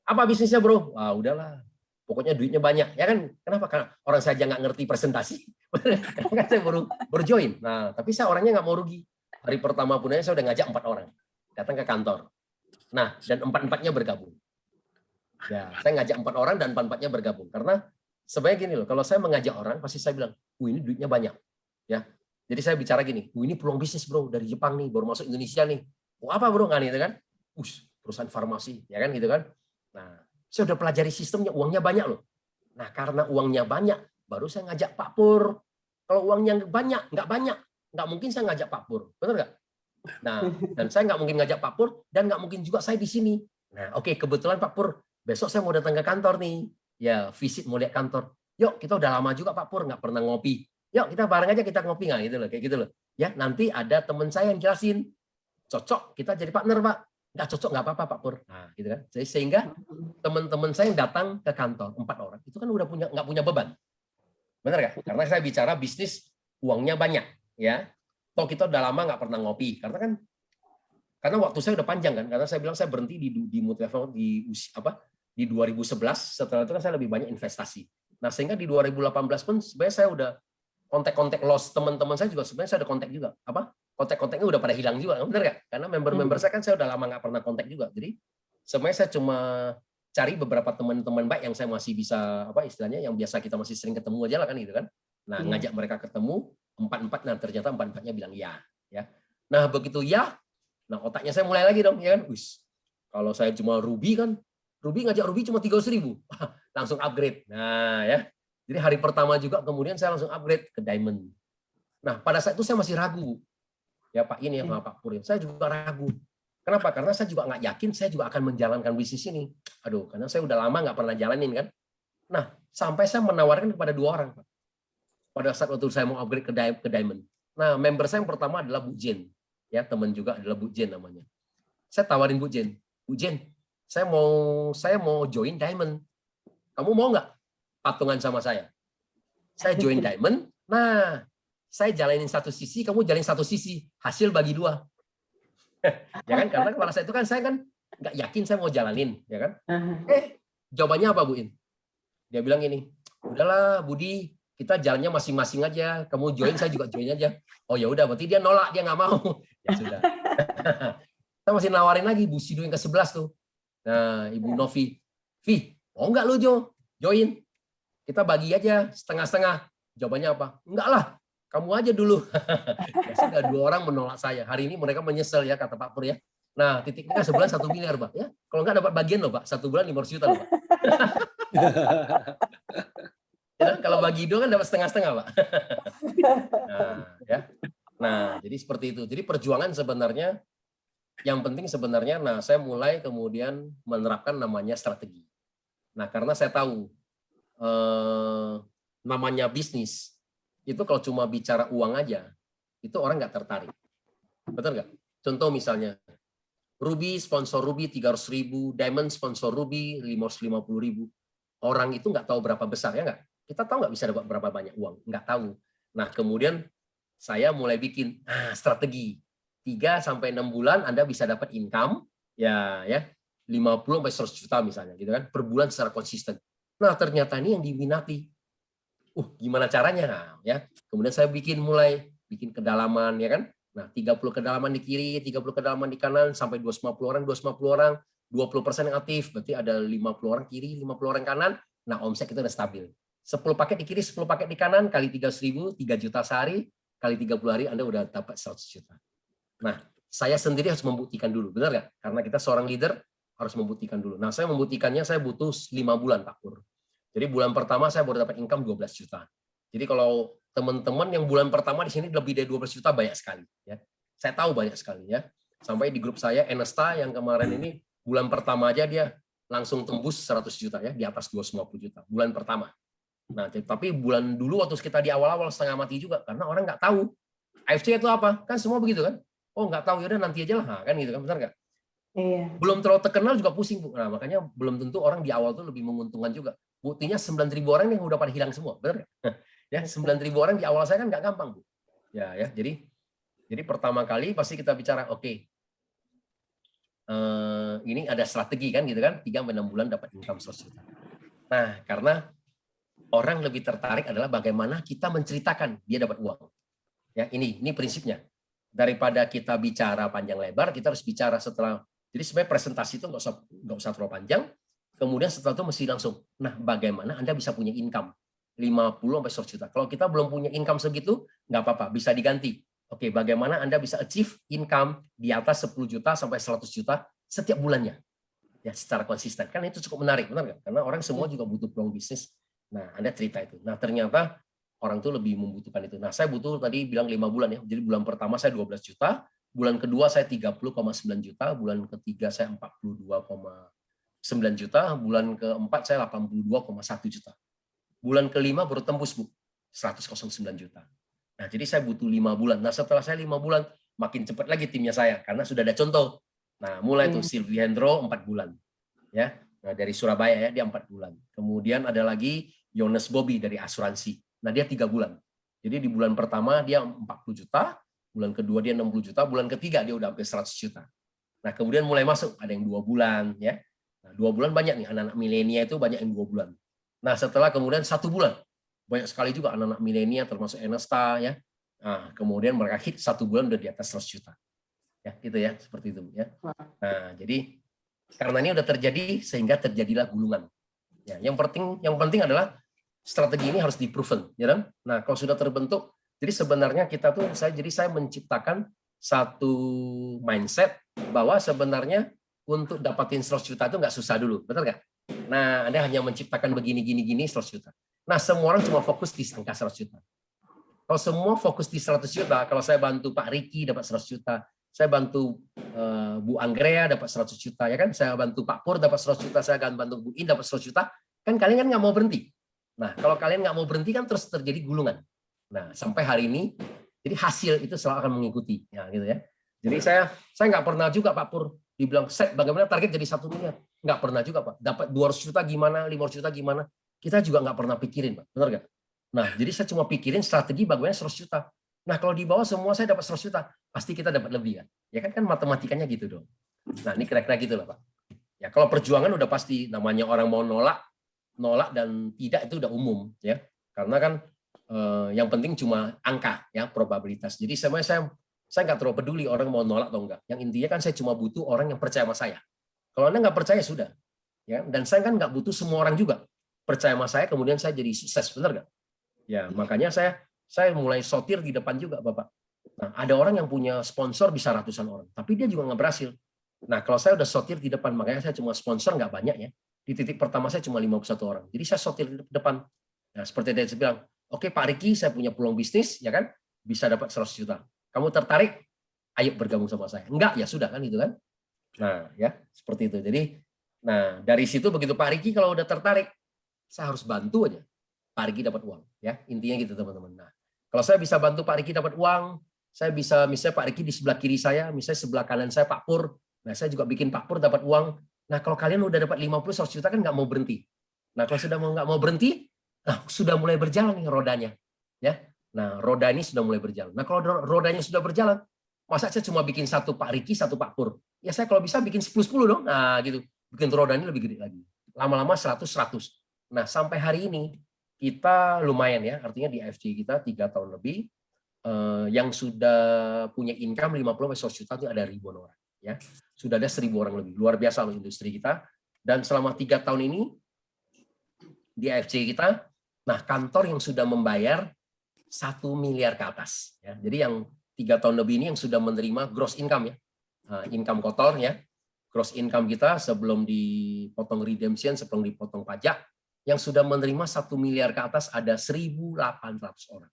Speaker 1: Apa bisnisnya, bro? Wah, udahlah. Pokoknya duitnya banyak. Ya kan? Kenapa? Karena orang saya aja nggak ngerti presentasi. Karena saya baru join. Nah, tapi saya orangnya nggak mau rugi. Hari pertama pun saya udah ngajak 4 orang. Datang ke kantor. Nah, dan 4-4-nya bergabung. Ya, saya ngajak 4 orang dan 4-4-nya bergabung. Karena sebenarnya gini loh, kalau saya mengajak orang, pasti saya bilang, ini duitnya banyak. Ya, jadi saya bicara gini, ini peluang bisnis bro, dari Jepang nih, baru masuk Indonesia nih. Apa bro, kan gitu kan? Perusahaan farmasi, ya kan gitu kan? Nah, saya udah pelajari sistemnya, uangnya banyak loh. Nah, karena uangnya banyak, baru saya ngajak Pak Pur. Kalau uangnya nggak banyak, nggak mungkin saya ngajak Pak Pur, benar nggak? Nah, dan saya nggak mungkin ngajak Pak Pur, dan nggak mungkin juga saya di sini. Nah, oke, kebetulan Pak Pur, besok saya mau datang ke kantor nih. Ya, visit mau lihat kantor. Yuk, kita udah lama juga Pak Pur, nggak pernah ngopi. Yuk, kita bareng aja kita ngopi nggak gitu loh, kayak gitu loh. Ya, nanti ada teman saya yang jelasin. Cocok, kita jadi partner, Pak. Nggak cocok, nggak apa-apa, Pak Pur. Nah, gitu kan. Jadi, sehingga teman-teman saya yang datang ke kantor, 4 orang, itu kan udah nggak punya beban. Benar nggak? Karena saya bicara bisnis, uangnya banyak. Ya, toh kita udah lama nggak pernah ngopi. Karena waktu saya udah panjang kan. Karena saya bilang saya berhenti di multilevel di 2011. Setelah itu kan saya lebih banyak investasi. Nah, sehingga di 2018 pun sebenarnya saya udah kontak-kontak loss teman-teman saya juga sebenarnya saya ada kontak juga. Kontak-kontaknya udah pada hilang juga, benar nggak? Karena member-member saya kan saya udah lama nggak pernah kontak juga. Jadi sebenarnya saya cuma cari beberapa teman-teman baik yang saya masih bisa istilahnya yang biasa kita masih sering ketemu aja lah kan gitu kan. Nah, ngajak mereka ketemu. 4-4, nah ternyata 4-4-nya bilang ya. Nah begitu ya, nah otaknya saya mulai lagi dong, ya kan? Kalau saya cuma Ruby kan, ngajak Ruby cuma 300.000, langsung upgrade. Nah ya, jadi hari pertama juga kemudian saya langsung upgrade ke Diamond. Nah pada saat itu saya masih ragu, ya Pak ini ya Pak Pur, saya juga ragu. Kenapa? Karena saya juga nggak yakin saya juga akan menjalankan bisnis ini. Aduh, karena saya udah lama nggak pernah jalanin kan. Nah sampai saya menawarkan kepada 2 orang, Pak. Pada saat waktu saya mau upgrade ke Diamond. Nah member saya yang pertama adalah Bu Jen. Ya, teman juga adalah Bu Jen namanya. Saya tawarin Bu Jen, saya mau join Diamond. Kamu mau nggak patungan sama saya? Saya join Diamond. Nah, saya jalanin satu sisi, kamu jalanin satu sisi. Hasil bagi 2. Ya kan? Karena pada saat itu kan saya kan nggak yakin saya mau jalanin, ya kan? Jawabannya apa Bu In? Dia bilang ini, udahlah Budi, kita jalannya masing-masing aja. Kamu join, saya juga join aja. Oh ya udah, berarti dia nolak, dia nggak mau. Ya sudah. Kita masih nawarin lagi Bu Sido yang ke-11 tuh. Nah, Ibu Novi, mau nggak lu join? Kita bagi aja setengah-setengah. Jawabannya apa? Enggak lah, kamu aja dulu. Ya sudah, 2 orang menolak saya. Hari ini mereka menyesal ya, kata Pak Pur ya. Nah, titiknya sebulan 1 miliar, Pak. Ya, kalau nggak dapat bagian loh, Pak. 1 bulan 500 juta loh, Pak. Ya, kalau bagi 2 kan dapat setengah-setengah, Pak. Nah, ya. Nah, jadi seperti itu. Jadi perjuangan sebenarnya yang penting sebenarnya, nah saya mulai kemudian menerapkan namanya strategi. Nah, karena saya tahu namanya bisnis itu kalau cuma bicara uang aja, itu orang nggak tertarik. Betul nggak? Contoh misalnya, Ruby sponsor Ruby 300.000, Diamond sponsor Ruby 550.000. Orang itu nggak tahu berapa besar, ya nggak? Kita tahu nggak bisa dapat berapa banyak uang? Nggak tahu. Nah, kemudian saya mulai bikin strategi. 3-6 bulan Anda bisa dapat income ya 50-100 juta misalnya gitu kan per bulan secara konsisten. Nah, ternyata ini yang diminati. Gimana caranya? Nah, ya. Kemudian saya mulai bikin kedalaman ya kan. Nah, 30 kedalaman di kiri, 30 kedalaman di kanan sampai 250 orang, 20% yang aktif, berarti ada 50 orang kiri, 50 orang kanan. Nah, omset kita udah stabil. 10 paket di kiri, 10 paket di kanan kali 300.000, 3 juta sehari, kali 30 hari Anda udah dapat 100 juta. Nah, saya sendiri harus membuktikan dulu, benar nggak? Karena kita seorang leader harus membuktikan dulu. Nah, saya membuktikannya saya butuh 5 bulan, Pak Pur. Jadi bulan pertama saya baru dapat income 12 juta. Jadi kalau teman-teman yang bulan pertama di sini lebih dari 12 juta banyak sekali. Ya, saya tahu banyak sekali ya. Sampai di grup saya Enesta yang kemarin ini bulan pertama aja dia langsung tembus 100 juta ya, di atas 250 juta bulan pertama. Nah, tapi bulan dulu waktu kita di awal-awal setengah mati juga karena orang nggak tahu AFC itu apa, kan semua begitu kan? Oh nggak tahu, yaudah nanti aja lah, kan gitu kan, benar nggak?
Speaker 2: Iya.
Speaker 1: Belum terlalu terkenal juga pusing, Bu. Nah makanya belum tentu orang di awal tuh lebih menguntungkan juga. Buktinya 9.000 orang yang udah pada hilang semua, benar nggak? Ya 9.000 orang di awal saya kan nggak gampang, Bu. Ya, jadi pertama kali pasti kita bicara, oke, ini ada strategi kan gitu kan, 3-6 bulan dapat income 100 juta. Nah karena orang lebih tertarik adalah bagaimana kita menceritakan dia dapat uang. Ya ini prinsipnya. Daripada kita bicara panjang lebar, kita harus bicara setelah. Jadi sebenarnya presentasi itu nggak usah terlalu panjang. Kemudian setelah itu mesti langsung. Nah, bagaimana Anda bisa punya income 50-100 juta? Kalau kita belum punya income segitu, nggak apa-apa, bisa diganti. Oke, bagaimana Anda bisa achieve income di atas 10 juta sampai 100 juta setiap bulannya? Ya, secara konsisten. Kan itu cukup menarik, benar nggak? Karena orang semua juga butuh peluang bisnis. Nah, Anda cerita itu. Nah, ternyata orang tuh lebih membutuhkan itu. Nah, saya butuh tadi bilang 5 bulan ya. Jadi bulan pertama saya 12 juta, bulan kedua saya 30,9 juta, bulan ketiga saya 42,9 juta, bulan keempat saya 82,1 juta. Bulan kelima baru tembus, Bu, 109 juta. Nah, jadi saya butuh 5 bulan. Nah, setelah saya 5 bulan, makin cepat lagi timnya saya karena sudah ada contoh. Nah, mulai tuh Silvi Hendro 4 bulan. Ya. Nah, dari Surabaya ya, dia 4 bulan. Kemudian ada lagi Yones Bobby dari asuransi. Nah, dia 3 bulan. Jadi di bulan pertama dia 40 juta, bulan kedua dia 60 juta, bulan ketiga dia udah hampir 100 juta. Nah, kemudian mulai masuk, ada yang 2 bulan. Ya. Nah, 2 bulan banyak nih, anak-anak milenial itu banyak yang 2 bulan. Nah, setelah kemudian 1 bulan, banyak sekali juga anak-anak milenial termasuk Enesta. Ya. Nah, kemudian mereka hit 1 bulan udah di atas 100 juta. Ya, gitu ya, seperti itu. Ya. Nah, jadi karena ini udah terjadi, sehingga terjadilah gulungan. Ya, yang penting adalah strategi ini harus di-proven, ya kan? Nah, kalau sudah terbentuk, Jadi sebenarnya saya menciptakan satu mindset bahwa sebenarnya untuk dapatin 100 juta itu nggak susah dulu, betul nggak? Nah, Anda hanya menciptakan begini 100 juta. Nah, semua orang cuma fokus di angka 100 juta. Kalau semua fokus di 100 juta, kalau saya bantu Pak Riki dapat 100 juta, saya bantu Bu Anggrea dapat 100 juta, ya kan? Saya bantu Pak Pur dapat 100 juta, saya akan bantu Bu In dapat 100 juta, kan kalian kan nggak mau berhenti. Nah, kalau kalian nggak mau berhenti kan terus terjadi gulungan. Nah, sampai hari ini, jadi hasil itu selalu akan mengikuti, ya gitu ya. Jadi saya nggak pernah juga Pak Pur dibilang, bagaimana target jadi 1 miliar? Nggak pernah juga Pak. Dapat 200 juta gimana, 500 juta gimana? Kita juga nggak pernah pikirin Pak, benar nggak? Nah, jadi saya cuma pikirin strategi bagaimana 100 juta. Nah, kalau di bawah semua saya dapat 100 juta, pasti kita dapat lebih kan? Ya kan matematikanya gitu dong. Nah, ini kira-kira gitu lah Pak. Ya, kalau perjuangan udah pasti, namanya orang mau nolak dan tidak itu udah umum ya. Karena kan yang penting cuma angka ya, probabilitas. Jadi saya nggak terlalu peduli orang mau nolak atau enggak. Yang intinya kan saya cuma butuh orang yang percaya sama saya. Kalau Anda nggak percaya sudah. Ya, dan saya kan nggak butuh semua orang juga percaya sama saya kemudian saya jadi sukses, benar nggak? Ya, makanya saya mulai sortir di depan juga, Bapak. Nah, ada orang yang punya sponsor bisa ratusan orang, tapi dia juga nggak berhasil. Nah, kalau saya udah sortir di depan, makanya saya cuma sponsor nggak banyak ya. Di titik pertama saya cuma 51 orang. Jadi saya sortir di depan. Nah, seperti tadi saya bilang, oke Pak Riki, saya punya peluang bisnis, ya kan? Bisa dapat 100 juta. Kamu tertarik? Ayo bergabung sama saya. Enggak, ya sudah kan gitu kan. Nah, ya, seperti itu. Jadi, nah, dari situ begitu Pak Riki kalau udah tertarik, saya harus bantu aja Pak Riki dapat uang, ya. Intinya gitu, teman-teman. Nah, kalau saya bisa bantu Pak Riki dapat uang, saya bisa misalnya Pak Riki di sebelah kiri saya, misalnya sebelah kanan saya Pak Pur. Nah, saya juga bikin Pak Pur dapat uang. Nah, kalau kalian udah dapat 50-100 juta kan nggak mau berhenti. Nah, kalau sudah nggak mau berhenti, nah sudah mulai berjalan nih rodanya, ya. Nah, roda ini sudah mulai berjalan. Nah, kalau rodanya sudah berjalan, masa saya cuma bikin satu Pak Riki, satu Pak Pur? Ya saya kalau bisa bikin 10-10 dong. Nah, gitu. Bikin roda ini lebih gede lagi. Lama-lama 100-100. Nah, sampai hari ini kita lumayan ya, artinya di AFC kita 3 tahun lebih, yang sudah punya income 50-100 juta itu ada ribuan orang. Ya, sudah ada 1.000 orang lebih. Luar biasa loh industri kita. Dan selama 3 tahun ini di AFC kita, nah kantor yang sudah membayar 1 miliar ke atas. Ya. Jadi yang 3 tahun lebih ini yang sudah menerima gross income ya, income kotor ya, gross income kita sebelum dipotong redemption, sebelum dipotong pajak, yang sudah menerima 1 miliar ke atas ada 1.800 orang.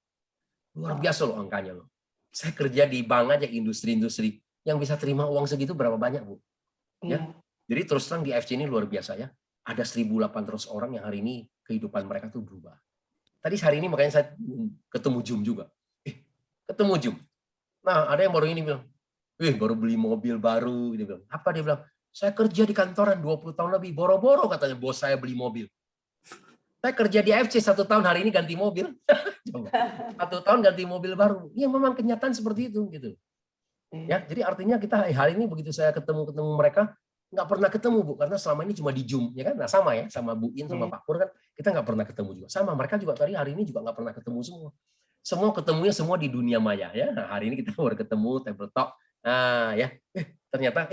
Speaker 1: Luar biasa loh angkanya loh. Saya kerja di bank aja, industri-industri yang bisa terima uang segitu berapa banyak, Bu? Ya. Jadi terus terang di AFC ini luar biasa ya. Ada 1.800 orang yang hari ini kehidupan mereka tuh berubah. Tadi hari ini makanya saya ketemu Jum juga. Ketemu Jum. Nah, ada yang baru ini bilang, baru beli mobil baru. Dia bilang, apa dia bilang? Saya kerja di kantoran 20 tahun lebih, boro-boro katanya bos saya beli mobil. Saya kerja di AFC 1 tahun, hari ini ganti mobil. Coba. 1 tahun ganti mobil baru. Ya memang kenyataan seperti itu gitu. Ya, jadi artinya kita hari ini begitu saya ketemu mereka, nggak pernah ketemu Bu, karena selama ini cuma di Zoom, ya kan? Nah sama ya, sama Bu In sama Pak Pur kan kita nggak pernah ketemu juga. Sama mereka juga tadi hari ini juga nggak pernah ketemu semua. Semua ketemunya semua di dunia maya ya. Nah, hari ini kita baru ketemu table talk. Nah ya, ternyata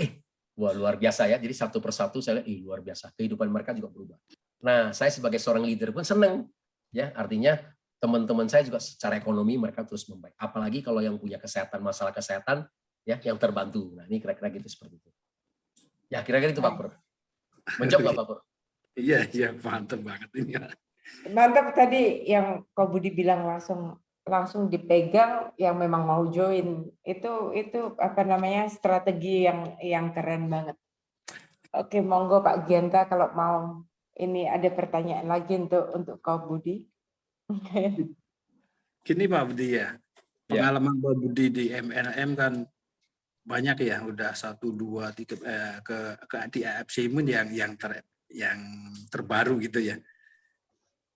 Speaker 1: wah luar biasa ya. Jadi satu persatu saya lihat luar biasa. Kehidupan mereka juga berubah. Nah, saya sebagai seorang leader pun senang ya. Artinya teman-teman saya juga secara ekonomi mereka terus membaik. Apalagi kalau yang punya kesehatan, masalah kesehatan ya yang terbantu. Nah, ini kira-kira gitu seperti itu. Ya, kira-kira itu Pak Pur. Menjawab nggak Pak Pur?
Speaker 3: Iya, mantap banget ini.
Speaker 2: Mantap tadi yang Ko Budi bilang langsung dipegang yang memang mau join. Itu apa namanya? Strategi yang keren banget. Oke, monggo Pak Gianta kalau mau ini ada pertanyaan lagi untuk Ko Budi.
Speaker 3: Gini Pak Budi ya. Pengalaman Pak Budi di MLM kan banyak ya, udah 1, 2, 3 ke di AFC yang terbaru gitu ya.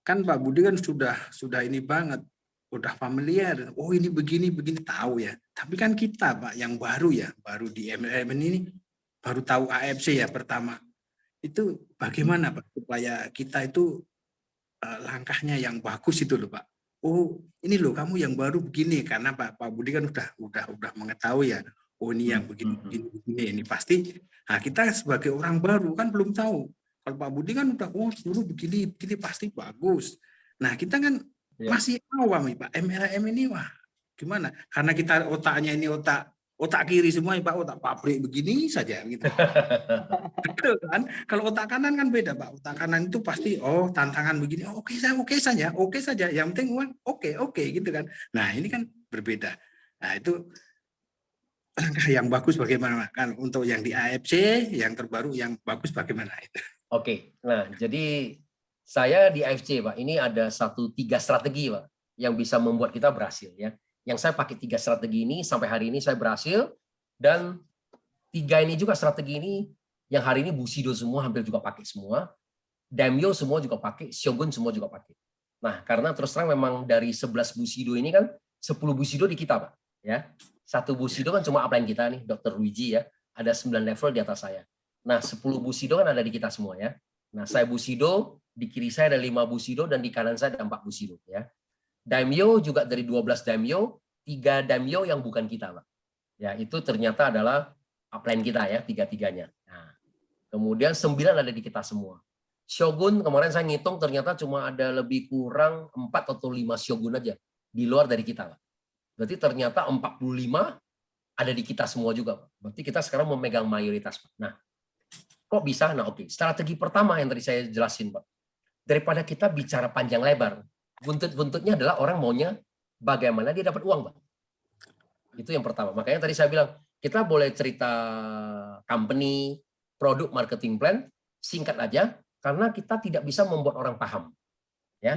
Speaker 3: Kan Pak Budi kan sudah ini banget, udah familiar. Oh ini begini tahu ya. Tapi kan kita Pak yang baru ya, baru di MLM ini baru tahu AFC ya pertama. Itu bagaimana Pak supaya kita itu langkahnya yang bagus itu loh Pak. Oh ini loh kamu yang baru begini, karena Pak Budi kan udah mengetahui ya. Oh ini yang begini ini pasti. Nah kita sebagai orang baru kan belum tahu. Kalau Pak Budi kan udah dulu begini pasti bagus. Nah kita kan masih awam nih Pak. MLM ini Gimana? Karena kita otaknya ini otak kiri semua ya Pak, otak pabrik begini saja gitu. Betul kan? Kalau otak kanan kan beda Pak. Otak kanan itu pasti tantangan begini, oke saja. Yang penting uang, oke gitu kan. Nah, ini kan berbeda. Nah, itu langkah yang bagus bagaimana kan untuk yang di AFC, yang terbaru yang bagus bagaimana itu.
Speaker 1: Oke. Nah, jadi saya di AFC, Pak, ini ada 3 strategi, Pak, yang bisa membuat kita berhasil ya. Yang saya pakai 3 strategi ini sampai hari ini saya berhasil, dan 3 ini juga strategi ini yang hari ini Bushido semua hampir juga pakai semua, Daimyo semua juga pakai, Shogun semua juga pakai. Nah, karena terus terang memang dari 11 Bushido ini kan 10 Bushido di kita, Pak, ya. 1 Bushido kan cuma upline kita nih, Dr. Luigi ya. Ada 9 level di atas saya. Nah, 10 Bushido kan ada di kita semua ya. Nah, saya Bushido, di kiri saya ada 5 Bushido dan di kanan saya ada 4 Bushido ya. Daimyo juga dari 12 Daimyo, 3 Daimyo yang bukan kita, Pak. Ya, itu ternyata adalah upline kita ya, 3-3-nya. Nah, kemudian 9 ada di kita semua. Shogun kemarin saya ngitung ternyata cuma ada lebih kurang 4 atau 5 Shogun aja di luar dari kita, Pak. Berarti ternyata 45 ada di kita semua juga, Pak. Berarti kita sekarang memegang mayoritas, Pak. Nah, kok bisa? Nah, oke. Strategi pertama yang tadi saya jelasin, Pak. Daripada kita bicara panjang lebar, buntut-buntutnya adalah orang maunya bagaimana dia dapat uang, Pak. Itu yang pertama. Makanya tadi saya bilang, kita boleh cerita company, produk, marketing plan, singkat aja, karena kita tidak bisa membuat orang paham. Ya,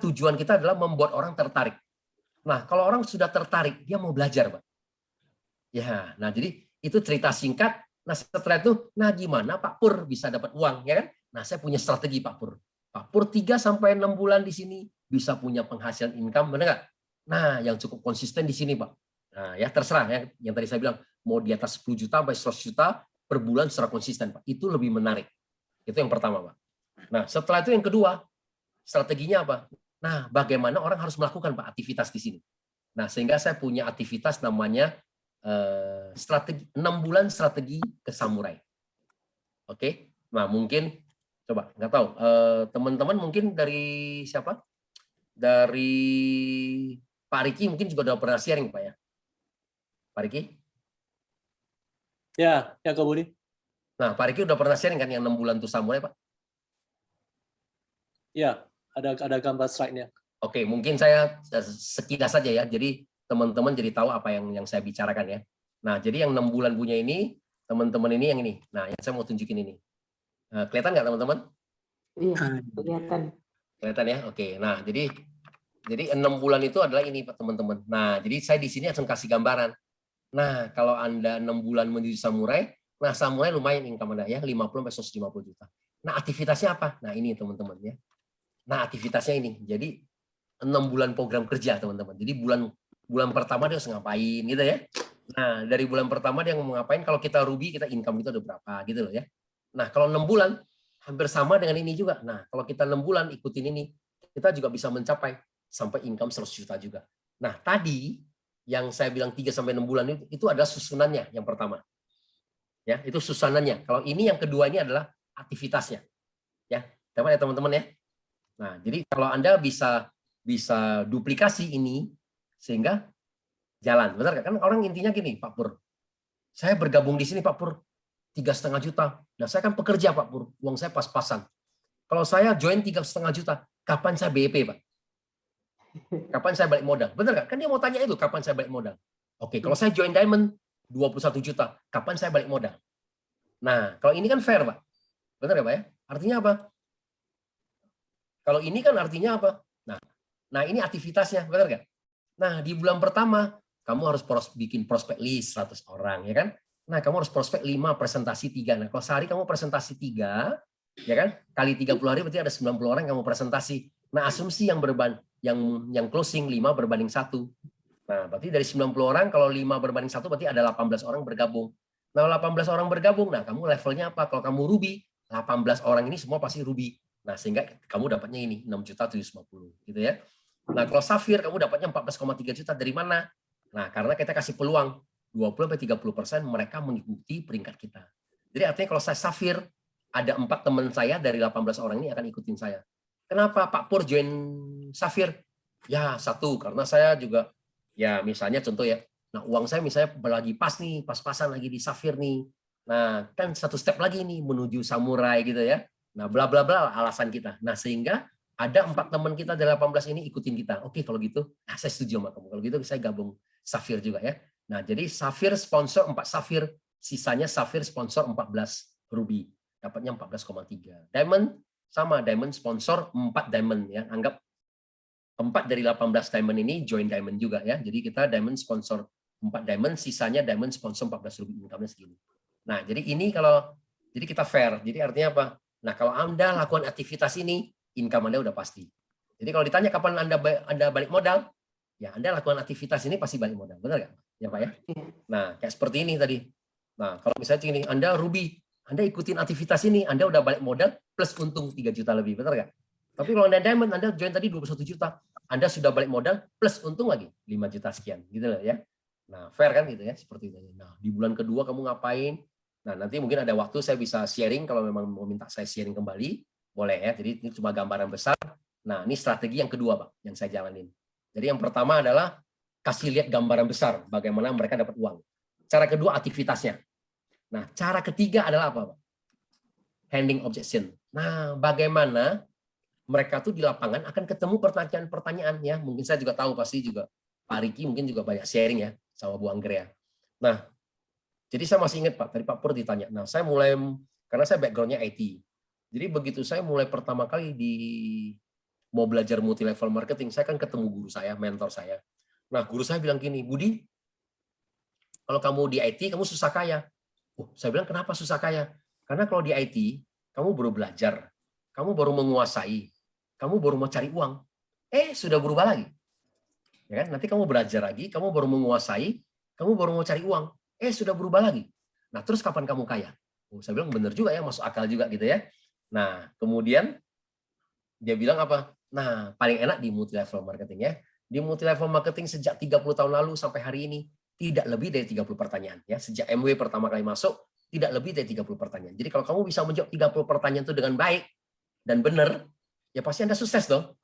Speaker 1: tujuan kita adalah membuat orang tertarik. Nah, kalau orang sudah tertarik, dia mau belajar, Pak. Ya, nah jadi itu cerita singkat. Nah, setelah itu, nah gimana Pak Pur bisa dapat uang, ya kan? Nah, saya punya strategi Pak Pur. Pak Pur 3-6 bulan di sini bisa punya penghasilan income, benar nggak? Nah, yang cukup konsisten di sini, Pak. Nah, ya terserah ya, yang tadi saya bilang mau di atas 10 juta sampai 100 juta per bulan secara konsisten, Pak. Itu lebih menarik. Itu yang pertama, Pak. Nah, setelah itu yang kedua, strateginya apa? Nah, bagaimana orang harus melakukan, Pak, aktivitas di sini. Nah, sehingga saya punya aktivitas namanya strategi 6 bulan strategi ke samurai. Oke. Nah, mungkin coba nggak tahu teman-teman mungkin dari siapa? Dari Pak Riki mungkin juga udah pernah sharing, Pak ya. Pak Riki?
Speaker 4: Ya, Kak Budi.
Speaker 1: Nah, Pak Riki udah pernah sharing kan yang 6 bulan tuh samurai, Pak?
Speaker 4: Ya, ada gambar slide-nya.
Speaker 1: Oke, mungkin saya sekilas saja ya. Jadi teman-teman jadi tahu apa yang saya bicarakan ya. Nah, jadi yang 6 bulan punya ini, teman-teman ini yang ini. Nah, yang saya mau tunjukin ini. Nah, kelihatan nggak teman-teman?
Speaker 2: Iya, kelihatan.
Speaker 1: Kelihatan ya? Oke. Nah, jadi 6 bulan itu adalah ini Pak teman-teman. Nah, jadi saya di sini langsung kasih gambaran. Nah, kalau Anda 6 bulan menuju samurai, nah samurai lumayan income Anda ya, 50-150 juta. Nah, aktivitasnya apa? Nah, ini teman-teman ya. Nah, aktivitasnya ini. Jadi 6 bulan program kerja, teman-teman. Jadi bulan pertama dia harus ngapain gitu ya. Nah, dari bulan pertama dia mau ngapain, kalau kita rugi, kita income itu ada berapa gitu loh ya. Nah, kalau 6 bulan hampir sama dengan ini juga. Nah, kalau kita 6 bulan ikutin ini, kita juga bisa mencapai sampai income 100 juta juga. Nah, tadi yang saya bilang 3-6 bulan itu adalah susunannya yang pertama. Ya, itu susunannya. Kalau ini yang kedua ini adalah aktivitasnya. Ya, dapat ya teman-teman ya. Nah, jadi kalau Anda bisa duplikasi ini sehingga jalan, benar nggak? Kan orang intinya gini, Pak Pur, saya bergabung di sini Pak Pur 3,5 juta. Nah, saya kan pekerja Pak Pur, uang saya pas-pasan. Kalau saya join 3,5 juta, kapan saya BEP Pak? Kapan saya balik modal? Benar nggak? Kan dia mau tanya itu, kapan saya balik modal? Oke, kalau saya join Diamond 21 juta, kapan saya balik modal? Nah, kalau ini kan fair Pak. Benar ya Pak ya? Artinya apa? Kalau ini kan artinya apa? Nah ini aktivitasnya, benar nggak? Nah di bulan pertama kamu harus bikin prospek list 100 orang, ya kan? Nah kamu harus prospek 5, presentasi 3. Nah kalau sehari kamu presentasi 3, ya kan? Kali 30 hari berarti ada 90 orang yang kamu presentasi. Nah asumsi yang closing 5 berbanding 1. Nah berarti dari 90 orang kalau 5 berbanding 1 berarti ada 18 orang bergabung. Nah 18 orang bergabung, nah kamu levelnya apa? Kalau kamu ruby, 18 orang ini semua pasti ruby. Nah, sehingga kamu dapatnya ini 6.750 gitu ya. Nah, kalau Safir kamu dapatnya 14,3 juta dari mana? Nah, karena kita kasih peluang 20-30% mereka mengikuti peringkat kita. Jadi artinya kalau saya Safir, ada 4 teman saya dari 18 orang ini akan ikutin saya. Kenapa Pak Pur join Safir? Ya, 1 karena saya juga Ya, misalnya contoh ya. Nah, uang saya misalnya lagi pas nih, pas-pasan lagi di Safir nih. Nah, kan satu step lagi nih menuju Samurai gitu ya. Nah, bla bla bla alasan kita. Nah, sehingga ada 4 teman kita dari 18 ini ikutin kita. Oke, kalau gitu, nah saya setuju sama kamu. Kalau gitu saya gabung Safir juga ya. Nah, jadi Safir sponsor 4 Safir, sisanya Safir sponsor 14 Ruby. Dapatnya 14,3. Diamond sama, Diamond sponsor 4 Diamond ya. Anggap 4 dari 18 Diamond ini join Diamond juga ya. Jadi kita Diamond sponsor 4 Diamond, sisanya Diamond sponsor 14 Ruby, income-nya segini. Nah, jadi ini jadi kita fair. Jadi artinya apa? Nah, kalau Anda lakukan aktivitas ini, income Anda udah pasti. Jadi kalau ditanya kapan Anda balik modal, ya Anda lakukan aktivitas ini pasti balik modal. Benar nggak? Ya Pak ya? Nah, kayak seperti ini tadi. Nah, kalau misalnya ini, Anda Ruby, Anda ikutin aktivitas ini, Anda udah balik modal plus untung 3 juta lebih. Benar nggak? Tapi kalau Anda Diamond, Anda join tadi 21 juta, Anda sudah balik modal plus untung lagi 5 juta sekian. Gitu loh ya. Nah, fair kan gitu ya, seperti itu. Nah, di bulan kedua kamu ngapain? Nah, nanti mungkin ada waktu saya bisa sharing kalau memang mau minta saya sharing kembali, boleh ya. Jadi ini cuma gambaran besar. Nah, ini strategi yang kedua, Pak, yang saya jalanin. Jadi yang pertama adalah kasih lihat gambaran besar bagaimana mereka dapat uang. Cara kedua aktivitasnya. Nah, cara ketiga adalah apa, Pak? Handling objection. Nah, bagaimana mereka tuh di lapangan akan ketemu pertanyaan-pertanyaan ya. Mungkin saya juga tahu pasti juga Pak Riki mungkin juga banyak sharing ya sama Bu Anggrea. Nah, jadi saya masih ingat Pak, tadi Pak Pur ditanya. Nah, saya mulai, karena saya background-nya IT. Jadi begitu saya mulai pertama kali mau belajar multi level marketing, saya kan ketemu guru saya, mentor saya. Nah, guru saya bilang gini, Budi, kalau kamu di IT, kamu susah kaya. Saya bilang, kenapa susah kaya? Karena kalau di IT, kamu baru belajar, kamu baru menguasai, kamu baru mau cari uang. Sudah berubah lagi. Ya kan? Nanti kamu belajar lagi, kamu baru menguasai, kamu baru mau cari uang. Sudah berubah lagi. Nah, terus kapan kamu kaya? Saya bilang, benar juga ya, masuk akal juga gitu ya. Nah, kemudian dia bilang apa? Nah, paling enak di multi level marketing ya. Di multi level marketing sejak 30 tahun lalu sampai hari ini, tidak lebih dari 30 pertanyaan. Ya, sejak MW pertama kali masuk, tidak lebih dari 30 pertanyaan. Jadi kalau kamu bisa menjawab 30 pertanyaan itu dengan baik dan benar, ya pasti Anda sukses dong.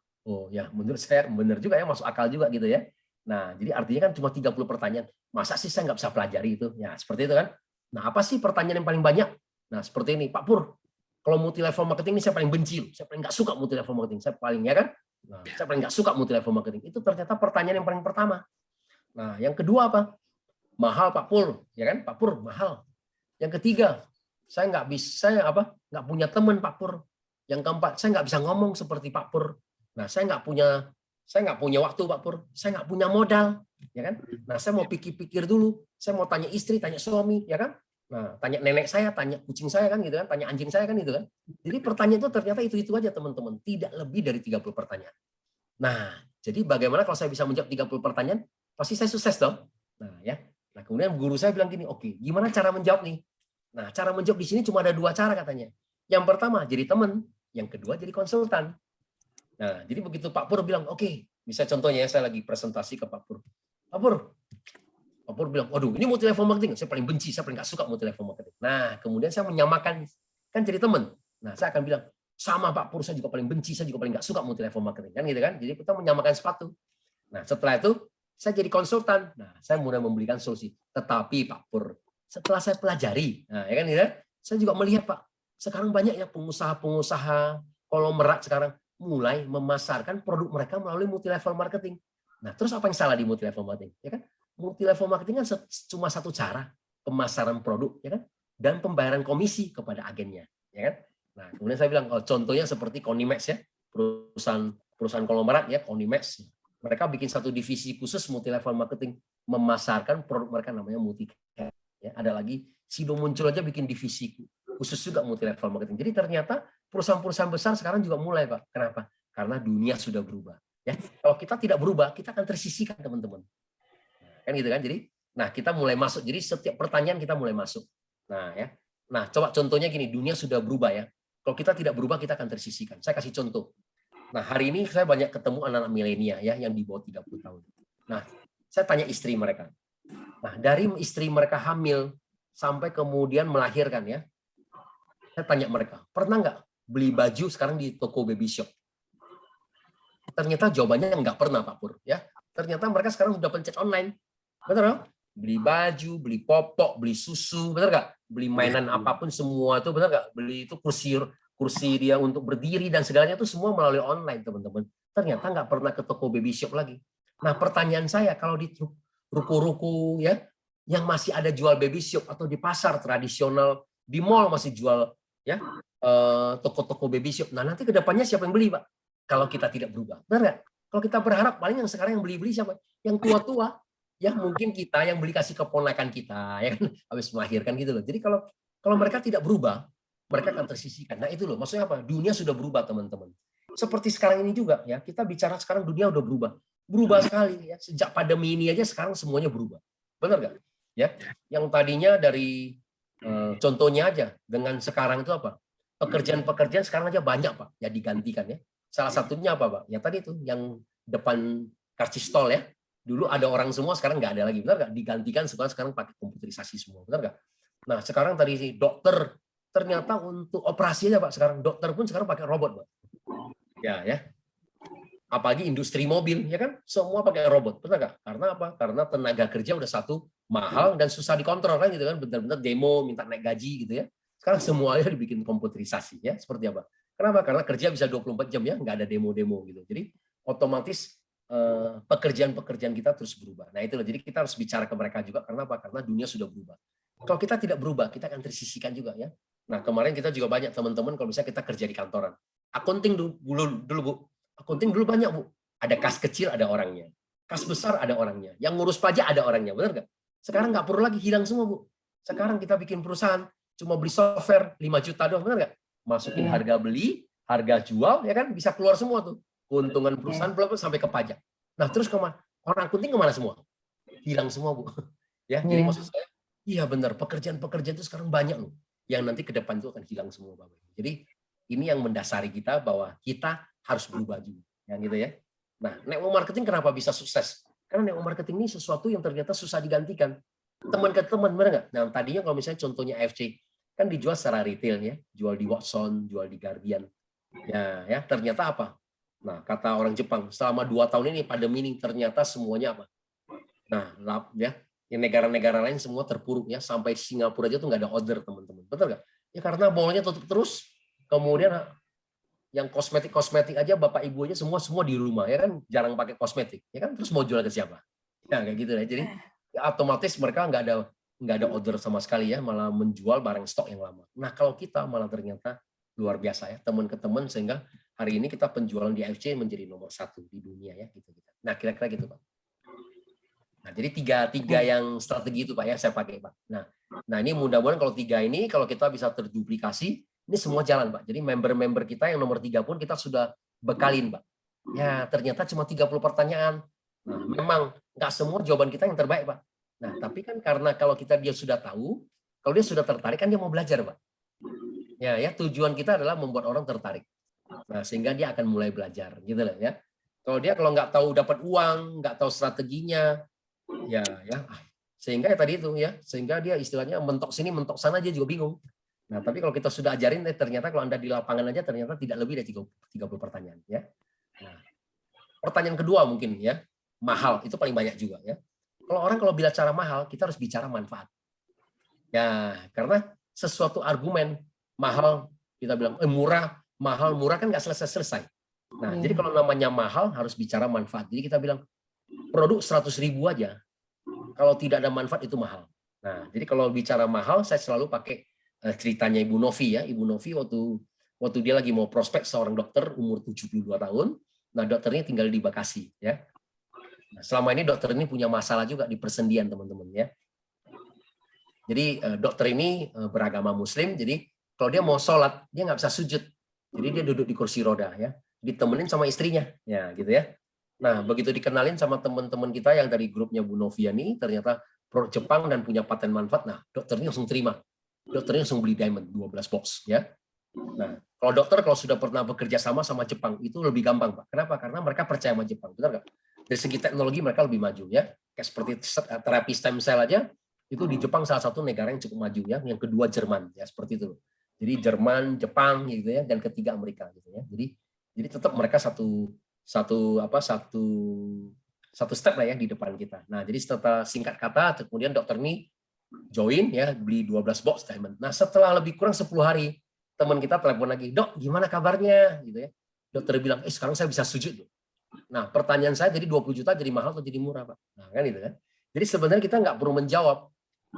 Speaker 1: Ya, menurut saya benar juga ya, masuk akal juga gitu ya. Nah, jadi artinya kan cuma 30 pertanyaan. Masa sih saya nggak bisa pelajari itu? Ya, seperti itu kan. Nah, apa sih pertanyaan yang paling banyak? Nah, seperti ini, Pak Pur. Kalau multi level marketing ini saya paling benci, saya paling nggak suka multi level marketing. Saya paling ya kan? Nah, saya paling nggak suka multi level marketing. Itu ternyata pertanyaan yang paling pertama. Nah, yang kedua apa? Mahal Pak Pur, ya kan? Pak Pur mahal. Yang ketiga, saya nggak bisa nggak punya teman Pak Pur. Yang keempat, saya nggak bisa ngomong seperti Pak Pur. Nah, saya nggak punya waktu Pak Pur. Saya nggak punya modal, ya kan? Nah, saya mau pikir-pikir dulu. Saya mau tanya istri, tanya suami, ya kan? Nah, tanya nenek saya, tanya kucing saya kan gitu kan, tanya anjing saya kan gitu kan. Jadi pertanyaan itu ternyata itu aja teman-teman, tidak lebih dari 30 pertanyaan. Nah, jadi bagaimana kalau saya bisa menjawab 30 pertanyaan, pasti saya sukses dong. Nah, ya. Nah, kemudian guru saya bilang gini, oke, gimana cara menjawab nih? Nah, cara menjawab di sini cuma ada 2 cara katanya. Yang pertama jadi teman, yang kedua jadi konsultan. Nah, jadi begitu Pak Pur bilang, oke, bisa contohnya saya lagi presentasi ke Pak Pur. Pak Pur bilang, waduh, ini multi level marketing, saya paling benci, saya paling nggak suka multi level marketing. Nah, kemudian saya menyamakan, kan jadi teman. Nah, saya akan bilang, sama Pak Pur, saya juga paling benci, saya juga paling nggak suka multi level marketing, kan gitu kan? Jadi kita menyamakan sepatu. Nah, setelah itu saya jadi konsultan. Nah, saya mulai memberikan solusi. Tetapi Pak Pur, setelah saya pelajari, nah ya kan gitu, saya juga melihat Pak, sekarang banyak ya pengusaha-pengusaha konglomerat sekarang mulai memasarkan produk mereka melalui multi level marketing. Nah, terus apa yang salah di multi level marketing? Ya kan? Multi level marketing kan cuma satu cara, pemasaran produk, ya kan? Dan pembayaran komisi kepada agennya, ya kan? Nah, kemudian saya bilang, contohnya seperti Konimax ya, perusahaan konglomerat ya, Konimax. Mereka bikin satu divisi khusus multi level marketing, memasarkan produk mereka namanya multi-care. Ya, ada lagi Sido muncul aja bikin divisi khusus juga multi level marketing. Jadi ternyata perusahaan-perusahaan besar sekarang juga mulai, Pak. Kenapa? Karena dunia sudah berubah. Ya, kalau kita tidak berubah, kita akan tersisihkan, teman-teman. Kan gitu kan? Jadi, nah kita mulai masuk. Jadi setiap pertanyaan kita mulai masuk. Nah, ya. Nah, coba contohnya gini, dunia sudah berubah ya. Kalau kita tidak berubah, kita akan tersisihkan. Saya kasih contoh. Nah, hari ini saya banyak ketemu anak-anak milenial ya yang di bawah 30 tahun. Nah, saya tanya istri mereka. Nah, dari istri mereka hamil sampai kemudian melahirkan ya. Saya tanya mereka, pernah nggak beli baju sekarang di toko baby shop? Ternyata jawabannya nggak pernah, Pak Pur. Ya. Ternyata mereka sekarang sudah pencet online. Betul nggak? Beli baju, beli popok, beli susu, betul nggak? Beli mainan apapun semua itu, betul nggak? Beli itu kursi dia untuk berdiri dan segalanya itu semua melalui online, teman-teman. Ternyata nggak pernah ke toko baby shop lagi. Nah, pertanyaan saya, kalau di ruko-ruko ya, yang masih ada jual baby shop atau di pasar tradisional, di mall masih jual ya toko-toko baby shop. Nah, nanti ke depannya siapa yang beli, Pak? Kalau kita tidak berubah. Benar nggak? Kalau kita berharap paling yang sekarang yang beli-beli siapa? Yang tua-tua. Ya mungkin kita yang beli kasih keponakan kita ya kan habis melahirkan gitu loh. Jadi kalau mereka tidak berubah, mereka akan tersisihkan. Nah, itu loh, maksudnya apa? Dunia sudah berubah, teman-teman. Seperti sekarang ini juga ya, kita bicara sekarang dunia udah berubah. Berubah sekali ya. Sejak pandemi ini aja sekarang semuanya berubah. Benar nggak? Ya. Yang tadinya dari contohnya aja dengan sekarang itu apa? Pekerjaan-pekerjaan sekarang aja banyak, Pak, ya digantikan ya. Salah satunya apa, Pak? Ya tadi itu yang depan karcis tol ya. Dulu ada orang semua, sekarang nggak ada lagi, benar nggak? Digantikan sekarang pakai komputerisasi semua, benar nggak? Nah, sekarang tadi dokter, ternyata untuk operasi aja, Pak, sekarang dokter pun sekarang pakai robot, Pak. Ya. Apalagi industri mobil, ya kan? Semua pakai robot, benar nggak? Karena apa? Karena tenaga kerja udah satu, mahal dan susah dikontrol kan gitu kan, benar-benar demo, minta naik gaji gitu ya. Sekarang semuanya dibikin komputerisasi ya, seperti apa? Kenapa? Karena kerja bisa 24 jam ya, nggak ada demo-demo gitu. Jadi otomatis pekerjaan-pekerjaan kita terus berubah. Nah, itu loh. Jadi kita harus bicara ke mereka juga. Karena apa? Karena dunia sudah berubah. Kalau kita tidak berubah, kita akan tersisihkan juga ya. Nah, kemarin kita juga banyak teman-teman kalau misalnya kita kerja di kantoran. Akunting dulu Bu. Akunting dulu banyak, Bu. Ada kas kecil ada orangnya. Kas besar ada orangnya. Yang ngurus pajak ada orangnya, benar nggak? Sekarang nggak perlu lagi, hilang semua, Bu. Sekarang kita bikin perusahaan cuma beli software 5 juta doang, benar nggak? Masukin harga beli, harga jual, ya kan bisa keluar semua tuh. Keuntungan perusahaan sampai ke pajak. Nah, terus kemana? Orang akunting kemana semua? Hilang semua, Bu. Ya, jadi maksud saya, iya benar, pekerjaan-pekerjaan itu sekarang banyak loh, yang nanti ke depan itu akan hilang semua, Bapak. Jadi ini yang mendasari kita bahwa kita harus berubah juga, yang gitu ya. Nah, network marketing kenapa bisa sukses? Karena network marketing ini sesuatu yang ternyata susah digantikan. Teman ke teman, benar nggak? Nah, tadinya kalau misalnya contohnya AFC, kan dijual secara retail ya, jual di Watson, jual di Guardian. Ya, ternyata apa? Nah, kata orang Jepang, selama 2 tahun ini pandemi ini ternyata semuanya apa? Nah, ya, negara-negara lain semua terpuruk ya, sampai Singapura aja tuh nggak ada order, teman-teman. Betul nggak? Ya karena mallnya tutup terus, kemudian yang kosmetik aja bapak ibu aja semua di rumah ya kan, jarang pakai kosmetik ya kan, terus mau jual ke siapa? Ya kayak gitu ya. Jadi ya, otomatis mereka nggak ada order sama sekali ya, malah menjual barang stok yang lama. Nah, kalau kita malah ternyata luar biasa ya, teman ke teman, sehingga hari ini kita penjualan di AFC menjadi nomor 1 di dunia ya gitu. Nah, kira-kira gitu, Pak. Nah, jadi tiga yang strategi itu, Pak, ya saya pakai, Pak. Nah ini mudah-mudahan kalau 3 ini kalau kita bisa terduplikasi, ini semua jalan, Pak. Jadi member-member kita yang nomor 3 pun kita sudah bekalin, Pak. Ya, ternyata cuma 30 pertanyaan. Nah, memang nggak semua jawaban kita yang terbaik, Pak. Nah, tapi kan karena kalau dia sudah tahu, kalau dia sudah tertarik kan dia mau belajar, Pak. Ya, tujuan kita adalah membuat orang tertarik. Nah, sehingga dia akan mulai belajar, gitu loh ya. Kalau nggak tahu dapat uang, nggak tahu strateginya, ya, sehingga ya tadi itu ya, sehingga dia istilahnya mentok sini, mentok sana, dia juga bingung. Nah, tapi kalau kita sudah ajarin, ternyata kalau Anda di lapangan aja ternyata tidak lebih dari 30 pertanyaan ya. Nah, pertanyaan kedua mungkin ya, mahal itu paling banyak juga ya. Kalau bicara mahal, kita harus bicara manfaat. Ya, karena sesuatu argumen mahal, kita bilang murah kan nggak selesai. Nah, jadi kalau namanya mahal harus bicara manfaat. Jadi kita bilang produk 100.000 aja, kalau tidak ada manfaat itu mahal. Nah, jadi kalau bicara mahal, saya selalu pakai ceritanya Ibu Novi ya. Ibu Novi waktu dia lagi mau prospek seorang dokter umur 72 tahun. Nah, dokternya tinggal di Bekasi ya. Nah, selama ini dokter ini punya masalah juga di persendian, teman-teman ya. Jadi dokter ini beragama Muslim, jadi kalau dia mau sholat, dia nggak bisa sujud. Jadi dia duduk di kursi roda ya, ditemenin sama istrinya, ya gitu ya. Nah, begitu dikenalin sama teman-teman kita yang dari grupnya Bu Novia nih, ternyata produk Jepang dan punya paten manfaat. Nah, dokternya langsung terima. Dokternya langsung beli diamond 12 box ya. Nah, kalau sudah pernah bekerja sama Jepang itu lebih gampang, Pak. Kenapa? Karena mereka percaya sama Jepang, benar nggak? Dari segi teknologi mereka lebih maju ya. Kayak seperti terapi stem cell aja, itu di Jepang salah satu negara yang cukup maju ya. Yang kedua Jerman ya, seperti itu. Jadi Jerman, Jepang gitu ya, dan ketiga Amerika gitu ya. Jadi tetap mereka satu satu step lah ya di depan kita. Nah, jadi setelah singkat kata, kemudian dokter ini join ya, beli 12 box diamond. Nah, setelah lebih kurang 10 hari, teman kita telepon lagi, "Dok, gimana kabarnya?" gitu ya. Dokter bilang, "Sekarang saya bisa sujud." Nah, pertanyaan saya, jadi 20 juta jadi mahal atau jadi murah, Pak? Nah, kan itu kan. Jadi sebenarnya kita nggak perlu menjawab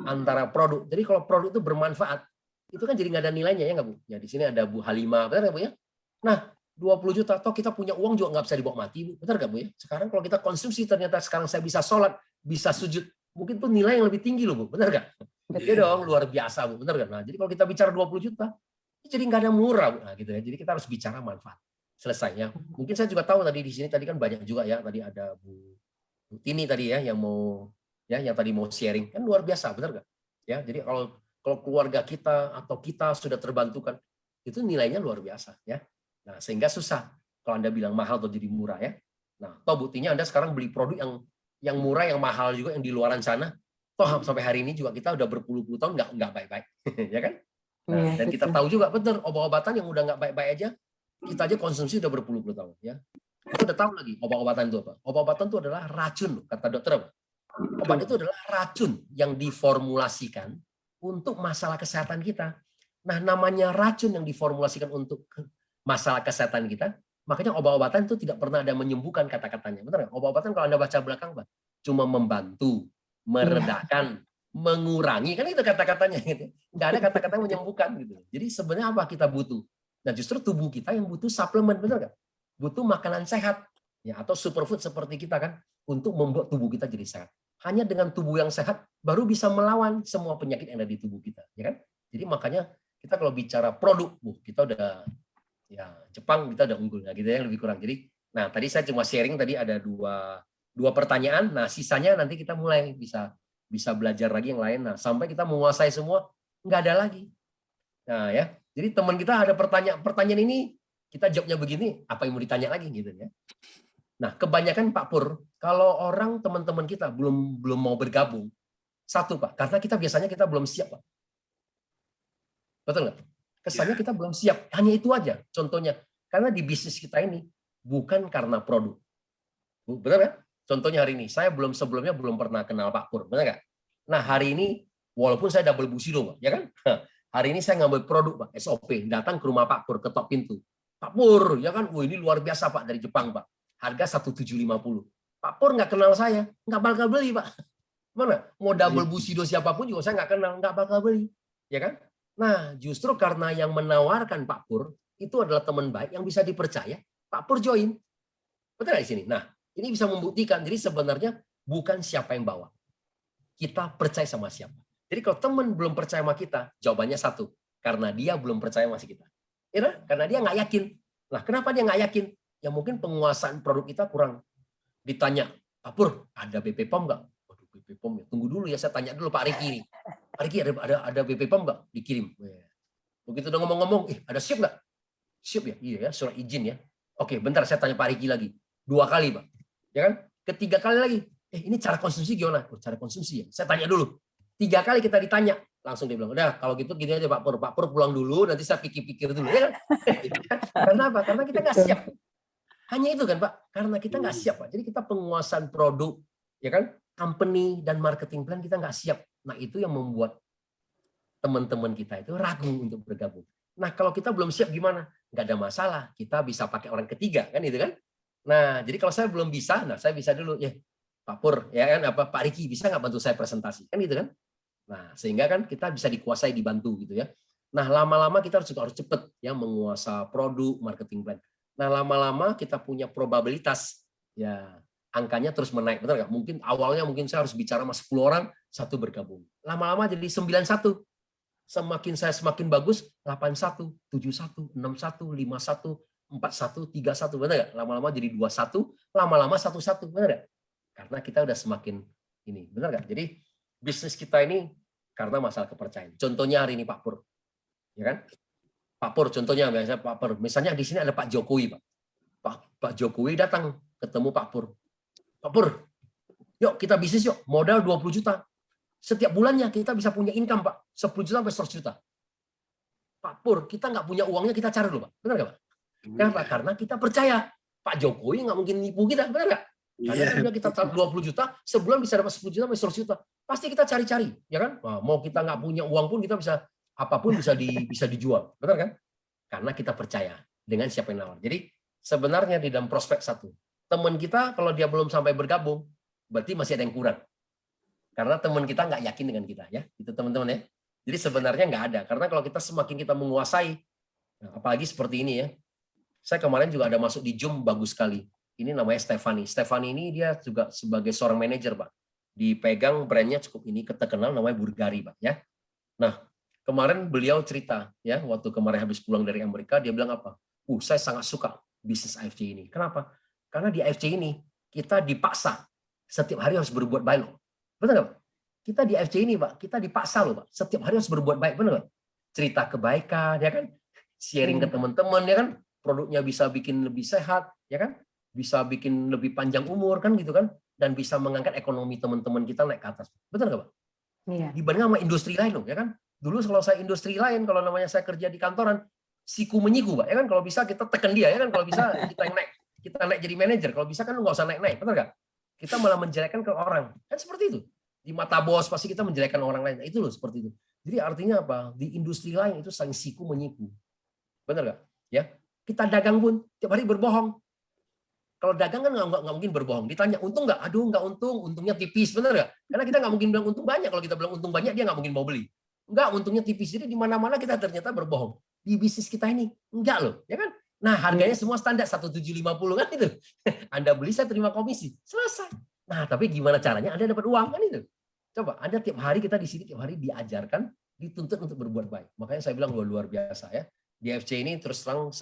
Speaker 1: antara produk. Jadi kalau produk itu bermanfaat, itu kan jadi nggak ada nilainya, ya nggak, Bu? Ya, di sini ada Bu Halimah, benar nggak, Bu ya? Nah, 20 juta, toh kita punya uang juga nggak bisa dibawa mati, Bu. Benar nggak, Bu ya? Sekarang kalau kita konsumsi, ternyata sekarang saya bisa sholat, bisa sujud, mungkin tuh nilai yang lebih tinggi loh, Bu. Benar nggak? Iya dong, luar biasa, Bu. Benar nggak? Nah, jadi kalau kita bicara 20 juta, jadi nggak ada murah, Bu. Nah, gitu ya. Jadi kita harus bicara manfaat. Selesai ya. Mungkin saya juga tahu tadi di sini tadi kan banyak juga ya, tadi ada Bu Tini tadi ya yang mau ya yang tadi mau sharing, kan luar biasa, benar nggak? Ya, jadi kalau keluarga kita atau kita sudah terbantukan, itu nilainya luar biasa ya. Nah, sehingga susah kalau Anda bilang mahal atau jadi murah ya. Nah, toh buktinya Anda sekarang beli produk yang murah, yang mahal juga yang di luaran sana. Toh sampai hari ini juga kita udah berpuluh-puluh tahun nggak baik-baik, ya kan? Nah, dan kita tahu juga betul obat-obatan yang udah nggak baik-baik aja, kita aja konsumsi udah berpuluh-puluh tahun ya. Kita udah tahu lagi obat-obatan itu apa. Obat-obatan itu adalah racun, kata dokter apa? Obat itu adalah racun yang diformulasikan untuk masalah kesehatan kita. Nah, namanya racun yang diformulasikan untuk masalah kesehatan kita, makanya obat-obatan itu tidak pernah ada menyembuhkan kata-katanya. Benar nggak? Obat-obatan kalau Anda baca belakang, Pak, cuma membantu, meredakan, mengurangi, kan itu kata-katanya gitu. Nggak ada kata-kata yang menyembuhkan gitu. Jadi sebenarnya apa kita butuh? Nah, justru tubuh kita yang butuh suplemen, benar nggak? Butuh makanan sehat ya, atau superfood seperti kita kan, untuk membuat tubuh kita jadi sehat. Hanya dengan tubuh yang sehat baru bisa melawan semua penyakit yang ada di tubuh kita, ya kan? Jadi makanya kita kalau bicara produk, kita udah ya Jepang kita udah unggul, nah gitu ya lebih kurang. Jadi, nah tadi saya cuma sharing tadi ada dua pertanyaan. Nah, sisanya nanti kita mulai bisa belajar lagi yang lain. Nah, sampai kita menguasai semua, nggak ada lagi. Nah, ya. Jadi teman kita ada pertanyaan ini, kita jawabnya begini, apa yang mau ditanya lagi gitu ya. Nah, kebanyakan Pak Pur, kalau orang teman-teman kita belum mau bergabung, satu Pak, karena biasanya kita belum siap, Pak. Betul nggak? Kesannya kita belum siap, hanya itu aja. Contohnya, karena di bisnis kita ini bukan karena produk. Benar kan? Contohnya hari ini, saya sebelumnya belum pernah kenal Pak Pur, benar nggak? Nah, hari ini, walaupun saya double bushido, Pak, ya kan? Hari ini saya ngambil produk, Pak, SOP, datang ke rumah Pak Pur, ketok pintu. Pak Pur, ya kan? Wah, ini luar biasa, Pak, dari Jepang, Pak. Harga 1.750. Pak Pur nggak kenal saya, nggak bakal beli, Pak. Mana? Mau double bushido siapapun juga saya nggak kenal, nggak bakal beli. Ya kan? Nah, justru karena yang menawarkan Pak Pur, itu adalah teman baik yang bisa dipercaya, Pak Pur join. Betul nggak di sini? Nah, ini bisa membuktikan. Jadi sebenarnya bukan siapa yang bawa. Kita percaya sama siapa. Jadi kalau teman belum percaya sama kita, jawabannya satu. Karena dia belum percaya sama kita. Ya, karena dia nggak yakin. Nah, kenapa dia nggak yakin? Ya mungkin penguasaan produk kita kurang. Ditanya, Pak Pur, ada BP POM nggak? Waduh, BP POM ya. Tunggu dulu ya, saya tanya dulu Pak Riki. Pak Riki, ada BP POM nggak? Dikirim. Begitu udah ngomong-ngomong, ada SIP nggak? SIP ya? Iya ya, surat izin ya. Oke, bentar saya tanya Pak Riki lagi. 2 kali, Pak. Ya kan? Ketiga kali lagi. Ini cara konsumsi gimana? Oh, cara konsumsi ya. Saya tanya dulu. 3 kali kita ditanya, langsung dia bilang, udah kalau gitu gini aja Pak Pur. Pak Pur pulang dulu, nanti saya pikir-pikir dulu. Ya kan? Karena apa? Karena kita nggak siap. Hanya itu kan Pak. Karena kita nggak siap Pak. Jadi kita penguasaan produk, ya kan? Company dan marketing plan kita nggak siap. Nah itu yang membuat teman-teman kita itu ragu untuk bergabung. Nah kalau kita belum siap gimana? Nggak ada masalah. Kita bisa pakai orang ketiga kan itu kan? Nah jadi kalau saya belum bisa, nah saya bisa dulu ya Pak Pur, ya kan? Pak Riki bisa nggak bantu saya presentasi kan gitu kan? Nah, sehingga kan kita bisa dikuasai, dibantu gitu ya. Nah, lama-lama kita harus cepat ya menguasai produk, marketing plan. Nah, lama-lama kita punya probabilitas ya angkanya terus menaik, benar nggak? Mungkin awalnya saya harus bicara sama 10 orang, 1 bergabung. Lama-lama jadi 91. Semakin bagus 81, 71, 61, 51, 41, 31, benar nggak? Lama-lama jadi 21, lama-lama 11, benar nggak? Karena kita udah semakin ini, benar nggak? Jadi bisnis kita ini karena masalah kepercayaan. Contohnya hari ini Pak Pur, ya kan? Pak Pur, contohnya misalnya Pak Pur, misalnya di sini ada Pak Jokowi, Pak Jokowi datang ketemu Pak Pur. Pak Pur, yuk kita bisnis yuk, modal 20 juta. Setiap bulannya kita bisa punya income Pak, 10 juta sampai 100 juta. Pak Pur, kita nggak punya uangnya, kita cari dulu Pak. Benar nggak Pak? Kenapa? Karena kita percaya Pak Jokowi nggak mungkin nipu kita, benar nggak? Karena kan kita 20 juta, sebulan bisa dapat 10 juta, 100 juta. Pasti kita cari-cari, ya kan? Nah, mau kita nggak punya uang pun kita bisa, apapun bisa dijual. Benar kan? Karena kita percaya dengan siapa yang nawar. Jadi sebenarnya di dalam prospek satu, teman kita kalau dia belum sampai bergabung, berarti masih ada yang kurang. Karena teman kita nggak yakin dengan kita, ya. Itu teman-teman ya. Jadi sebenarnya nggak ada. Karena kalau kita semakin kita menguasai, nah, apalagi seperti ini ya. Saya kemarin juga ada masuk di Zoom, bagus sekali. Ini namanya Stefani. Stefani ini dia juga sebagai seorang manajer, Pak. Dipegang brandnya cukup ini, terkenal namanya Bulgari, Pak. Ya. Nah, kemarin beliau cerita, ya, waktu kemarin habis pulang dari Amerika, dia bilang apa? Saya sangat suka bisnis AFC ini. Kenapa? Karena di AFC ini, kita dipaksa setiap hari harus berbuat baik loh. Benar nggak, Pak? Kita di AFC ini, Pak, kita dipaksa loh, Pak. Setiap hari harus berbuat baik, benar nggak? Cerita kebaikan, ya kan? Sharing ke teman-teman, ya kan? Produknya bisa bikin lebih sehat, ya kan? Bisa bikin lebih panjang umur, kan gitu kan? Dan bisa mengangkat ekonomi teman-teman kita naik ke atas. Betul nggak, Pak?
Speaker 2: Iya.
Speaker 1: Dibanding sama industri lain loh, ya kan? Dulu kalau saya industri lain, kalau namanya saya kerja di kantoran, siku menyiku, Pak, ya kan? Kalau bisa kita tekan dia, ya kan? Kalau bisa kita naik jadi manajer. Kalau bisa kan nggak usah naik-naik, betul nggak? Kita malah menjelekkan ke orang, kan seperti itu. Di mata bos pasti kita menjelekkan orang lain. Nah, itu loh seperti itu. Jadi artinya apa? Di industri lain itu saling siku menyiku, benar nggak? Ya, kita dagang pun tiap hari berbohong. Kalau dagang kan nggak mungkin berbohong. Ditanya untung nggak? Aduh nggak untung, untungnya tipis, benar nggak? Karena kita nggak mungkin bilang untung banyak. Kalau kita bilang untung banyak, dia nggak mungkin mau beli. Nggak, untungnya tipis. Jadi di mana-mana kita ternyata berbohong. Di bisnis kita ini enggak loh, ya kan? Nah harganya semua standar 1.750 kan itu. Anda beli saya terima komisi, selesai. Nah tapi gimana caranya Anda dapat uang kan itu? Coba Anda tiap hari kita di sini tiap hari diajarkan, dituntut untuk berbuat baik. Makanya saya bilang luar biasa ya. Di FC ini terus terang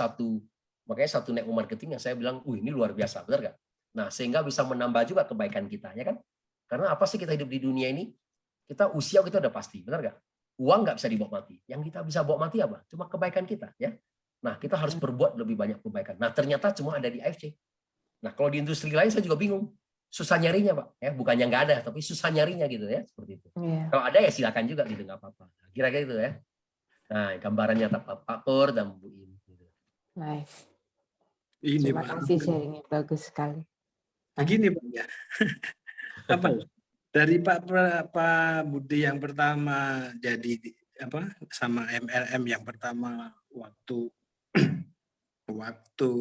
Speaker 1: makanya satu network marketing yang saya bilang, ini luar biasa, benar nggak? Nah, sehingga bisa menambah juga kebaikan kita, ya kan? Karena apa sih kita hidup di dunia ini? Kita usia kita udah pasti, benar nggak? Uang nggak bisa dibawa mati. Yang kita bisa bawa mati apa? Cuma kebaikan kita, ya. Nah, kita harus berbuat lebih banyak kebaikan. Nah, ternyata cuma ada di AFC. Nah, kalau di industri lain saya juga bingung. Susah nyarinya, Pak. Ya, bukannya nggak ada, tapi susah nyarinya gitu ya, seperti itu. Yeah. Kalau ada ya silakan juga gitu, nggak apa-apa. Kira-kira itu ya. Nah, gambarannya Pak Pur dan Bu In.
Speaker 2: Nice.
Speaker 3: Ini,
Speaker 2: Terima kasih sharingnya, bagus sekali.
Speaker 3: Begini Pak ya, apa dari Pak Budi yang pertama jadi apa sama MLM yang pertama waktu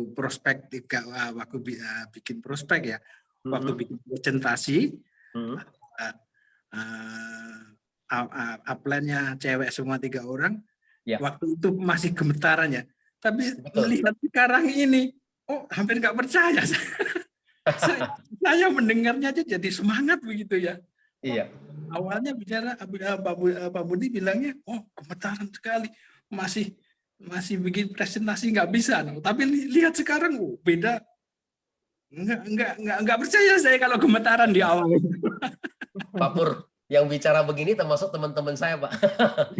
Speaker 3: prospek waktu bikin prospek ya, waktu bikin presentasi, upline-nya cewek semua 3 orang, ya. Waktu itu masih gemetaran ya, tapi melihat sekarang ini. Oh, hampir nggak percaya. Saya mendengarnya aja jadi semangat begitu ya.
Speaker 1: Iya.
Speaker 3: Awalnya bicara Pak Budi bilangnya, oh gemetaran sekali, masih bikin presentasi nggak bisa. Tapi lihat sekarang, beda. Nggak percaya saya kalau gemetaran di awal.
Speaker 1: Pak Pur, yang bicara begini termasuk teman-teman saya, Pak.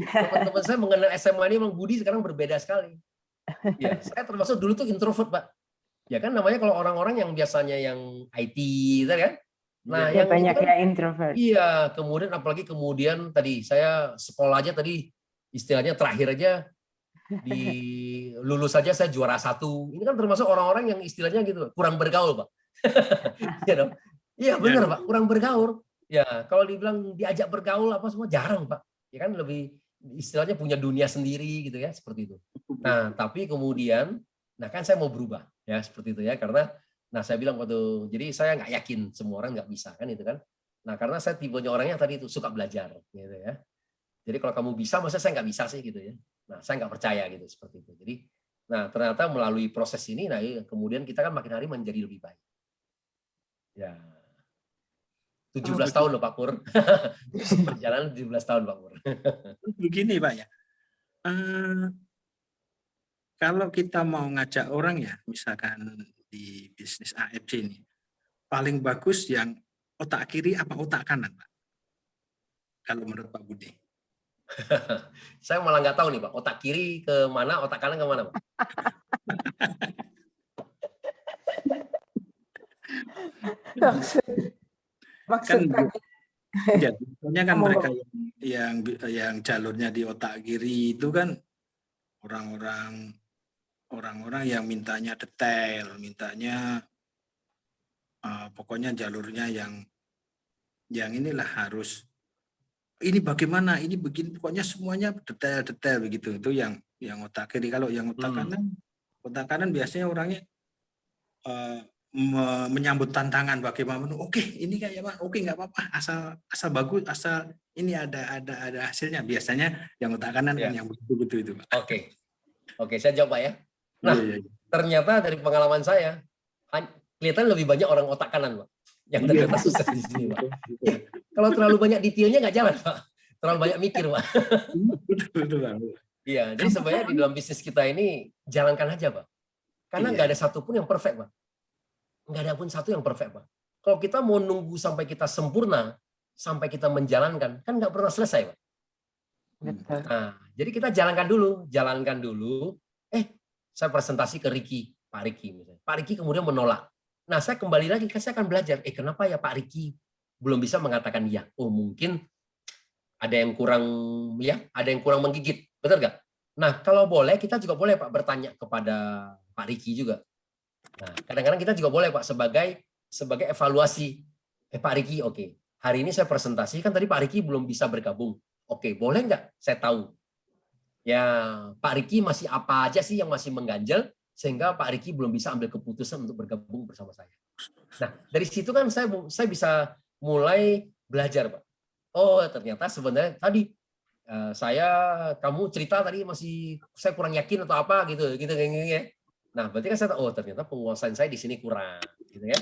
Speaker 1: Teman-teman saya mengenal SMA ini memang Budi sekarang berbeda sekali. Ya, saya termasuk dulu tuh introvert, Pak. Ya kan namanya kalau orang-orang yang biasanya yang IT, kan? Nah,
Speaker 2: ya,
Speaker 1: yang
Speaker 2: banyak
Speaker 1: kan,
Speaker 2: yang introvert.
Speaker 1: Iya, kemudian apalagi kemudian tadi saya sekolah aja tadi istilahnya terakhir aja di lulus saja saya juara 1. Ini kan termasuk orang-orang yang istilahnya gitu kurang bergaul, Pak. Iya benar, Pak, kurang bergaul. Ya, kalau dibilang diajak bergaul apa semua jarang, Pak. Ya kan lebih istilahnya punya dunia sendiri gitu ya, seperti itu. Nah, tapi kemudian nah kan saya mau berubah ya seperti itu ya, karena nah saya bilang waktu jadi saya nggak yakin semua orang nggak bisa kan itu kan. Nah karena saya tipenya orangnya tadi itu suka belajar gitu ya. Jadi kalau kamu bisa masa saya nggak bisa sih gitu ya. Nah saya nggak percaya gitu seperti itu. Jadi nah ternyata melalui proses ini nah kemudian kita kan makin hari menjadi lebih baik. Ya. 17 tahun loh Pak Pur. Perjalanan 17 tahun Pak Pur.
Speaker 3: Begini Pak ya. Kalau kita mau ngajak orang ya, misalkan di bisnis AFC ini, paling bagus yang otak kiri apa otak kanan, Pak? Kalau menurut Pak Budi.
Speaker 1: Saya malah nggak tahu nih, Pak. Otak kiri ke mana, otak kanan ke mana, Pak?
Speaker 2: Maksudnya
Speaker 3: jadinya kan mereka yang jalurnya di otak kiri itu kan orang-orang yang mintanya detail, mintanya pokoknya jalurnya yang inilah harus ini bagaimana, ini begini, pokoknya semuanya detail-detail begitu. Itu yang otak kiri. Kalau yang otak kanan biasanya orangnya menyambut tantangan bagaimana. Oke, ini kayak Pak, oke nggak apa-apa, asal bagus, asal ini ada hasilnya. Biasanya yang otak kanan kan yang betul-betul itu, Pak.
Speaker 1: Oke, saya jawab Pak ya. Nah, ternyata dari pengalaman saya kelihatan lebih banyak orang otak kanan, Pak, yang ternyata sukses di sini, Pak. Kalau terlalu banyak detailnya nggak jalan, Pak. Terlalu banyak mikir, Pak.
Speaker 3: Betul, Pak.
Speaker 1: Iya, jadi sebenarnya di dalam bisnis kita ini jalankan aja, Pak. Karena nggak ada satupun yang perfect, Pak. Nggak ada pun satu yang perfect, Pak. Kalau kita mau nunggu sampai kita sempurna, sampai kita menjalankan, kan nggak pernah selesai, Pak.
Speaker 2: Betul.
Speaker 1: Nah, jadi kita jalankan dulu. Saya presentasi ke Pak Riki misalnya. Pak Riki kemudian menolak. Nah, saya kembali lagi, saya akan belajar. Kenapa ya Pak Riki belum bisa mengatakan iya? Oh, mungkin ada yang kurang menggigit, betul nggak? Nah, kalau boleh kita juga boleh Pak bertanya kepada Pak Riki juga. Nah, kadang-kadang kita juga boleh Pak sebagai evaluasi. Pak Riki, oke. Hari ini saya presentasi kan tadi Pak Riki belum bisa bergabung. Oke, boleh nggak? Saya tahu. Ya, Pak Riki masih apa aja sih yang masih mengganjal sehingga Pak Riki belum bisa ambil keputusan untuk bergabung bersama saya. Nah, dari situ kan saya bisa mulai belajar, Pak. Oh, ternyata sebenarnya tadi kamu cerita tadi saya kurang yakin atau apa gitu ya. Nah, berarti kan saya tahu, oh ternyata penguasaan saya di sini kurang, gitu ya.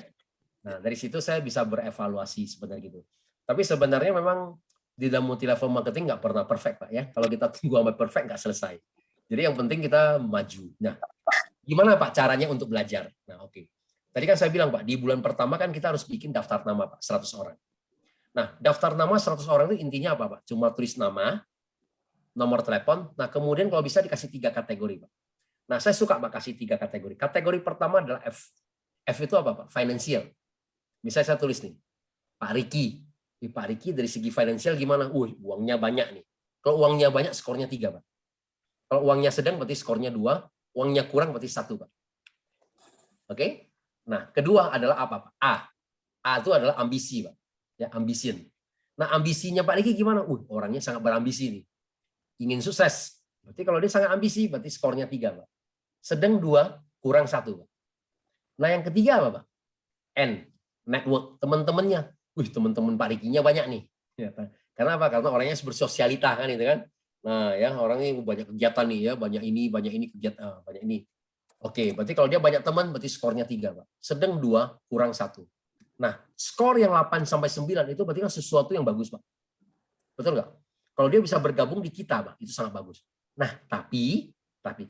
Speaker 1: Nah, dari situ saya bisa berevaluasi sebenarnya gitu. Tapi sebenarnya memang di dalam multi-level marketing nggak pernah perfect, Pak ya. Kalau kita tunggu sampai perfect nggak selesai. Jadi yang penting kita maju. Nah, gimana Pak caranya untuk belajar? Nah, oke. Tadi kan saya bilang Pak, di bulan pertama kan kita harus bikin daftar nama Pak, 100 orang. Nah, daftar nama 100 orang itu intinya apa Pak? Cuma tulis nama, nomor telepon. Nah, kemudian kalau bisa dikasih 3 kategori Pak. Nah, saya suka Pak kasih 3 kategori. Kategori pertama adalah F. F itu apa Pak? Financial. Misalnya saya tulis nih, Pak Riki. Pak Riki dari segi finansial gimana? Uangnya banyak nih. Kalau uangnya banyak, skornya 3, Pak. Kalau uangnya sedang, berarti skornya 2. Uangnya kurang, berarti 1, Pak. Oke? Nah, kedua adalah apa, Pak? A. A itu adalah ambisi, Pak. Ya, ambition. Nah, ambisinya Pak Riki gimana? Orangnya sangat berambisi nih. Ingin sukses. Berarti kalau dia sangat ambisi, berarti skornya 3, Pak. Sedang 2, kurang 1, Pak. Nah, yang ketiga apa, Pak? N. Network. Teman-temannya. Teman-teman Pak Rikinya banyak nih. Karena apa? Karena orangnya bersosialita kan itu kan. Nah, ya orangnya banyak kegiatan nih ya, banyak ini kegiatan, banyak ini. Oke, berarti kalau dia banyak teman berarti skornya 3, Pak. Sedang 2, kurang 1. Nah, skor yang 8 sampai 9 itu berarti kan sesuatu yang bagus, Pak. Betul nggak? Kalau dia bisa bergabung di kita, Pak, itu sangat bagus. Nah, tapi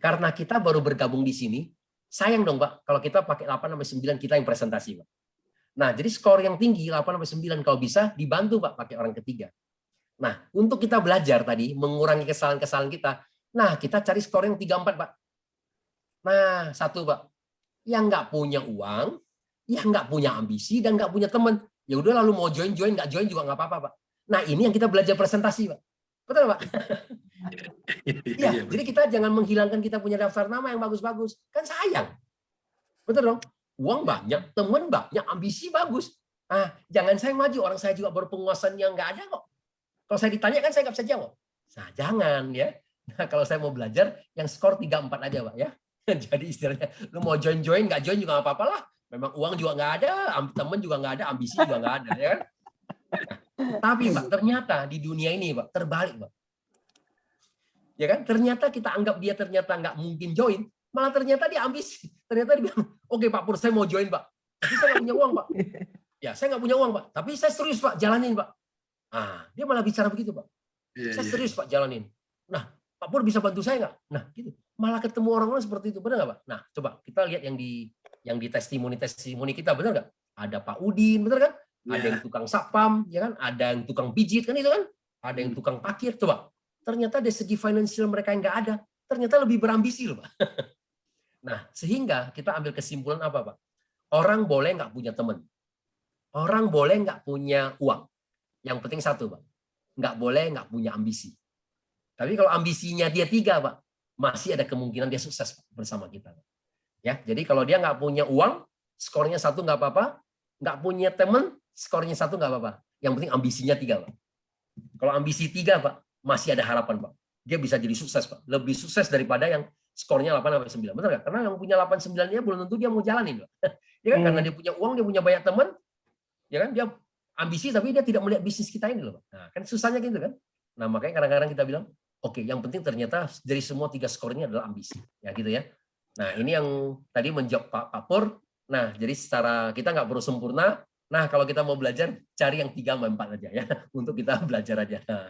Speaker 1: karena kita baru bergabung di sini, sayang dong, Pak, kalau kita pakai 8 sampai 9 kita yang presentasi, Pak. Nah, jadi skor yang tinggi 8-9 kalau bisa dibantu Pak pakai orang ketiga. Nah, untuk kita belajar tadi mengurangi kesalahan-kesalahan kita. Nah, kita cari skor yang 3-4, Pak. Nah, 1, Pak. Yang nggak punya uang, yang nggak punya ambisi dan nggak punya teman. Ya udah lalu mau join, nggak join juga nggak apa-apa, Pak. Nah, ini yang kita belajar presentasi, Pak. Betul, Pak? Iya, jadi kita jangan menghilangkan kita punya daftar nama yang bagus-bagus. Kan sayang. Betul dong? Uang banyak, teman banyak, ambisi bagus. Jangan saya maju, orang saya juga berpenguasaan yang nggak ada kok. Kalau saya ditanya kan saya nggak bisa jawab. Nah, jangan ya. Nah, kalau saya mau belajar, yang skor 3-4 aja Pak ya. Jadi istilahnya, lu mau join, nggak join juga nggak apa-apa lah. Memang uang juga nggak ada, teman juga nggak ada, ambisi juga nggak ada. Ya kan? Nah, tapi Pak, ternyata di dunia ini Pak, terbalik Pak. Ya kan? Ternyata kita anggap dia ternyata nggak mungkin join, malah ternyata dia ambisi. Ternyata dia bilang, oke Pak Pur, saya mau join Pak. Tapi saya nggak punya uang Pak. Ya, saya nggak punya uang Pak. Tapi saya serius Pak, jalanin Pak. Dia malah bicara begitu Pak. Saya serius Pak, jalanin. Nah, Pak Pur bisa bantu saya nggak? Nah, gitu. Malah ketemu orang-orang seperti itu, benar nggak Pak? Nah, coba kita lihat yang di testimoni kita, benar nggak? Ada Pak Udin, benar kan? Ada yang tukang satpam, ya kan? Ada yang tukang pijit, kan itu kan? Ada yang tukang parkir, coba. Ternyata dari segi finansial mereka yang nggak ada, ternyata lebih berambisi loh Pak. Nah, sehingga kita ambil kesimpulan apa, Pak? Orang boleh nggak punya teman. Orang boleh nggak punya uang. Yang penting 1, Pak. Nggak boleh nggak punya ambisi. Tapi kalau ambisinya dia 3, Pak, masih ada kemungkinan dia sukses Pak, bersama kita. Ya, jadi kalau dia nggak punya uang, skornya 1 nggak apa-apa. nggak punya teman, skornya 1 nggak apa-apa. Yang penting ambisinya 3, Pak. Kalau ambisi 3, Pak, masih ada harapan, Pak. Dia bisa jadi sukses, Pak. Lebih sukses daripada yang skornya 8 sampai 9. Benar nggak? Karena yang punya 8 9 dia belum tentu dia mau jalanin, Pak. Ya kan? Karena dia punya uang, dia punya banyak teman, ya kan? Dia ambisi tapi dia tidak melihat bisnis kita ini loh, Pak. Nah, kan susahnya gitu kan. Nah, makanya kadang-kadang kita bilang, oke, yang penting ternyata dari semua 3 skor ini adalah ambisi. Ya gitu ya. Nah, ini yang tadi menjawab Pak Pur. Nah, jadi secara kita nggak perlu sempurna. Nah, kalau kita mau belajar, cari yang 3 sama 4 aja ya, untuk kita belajar aja. Nah,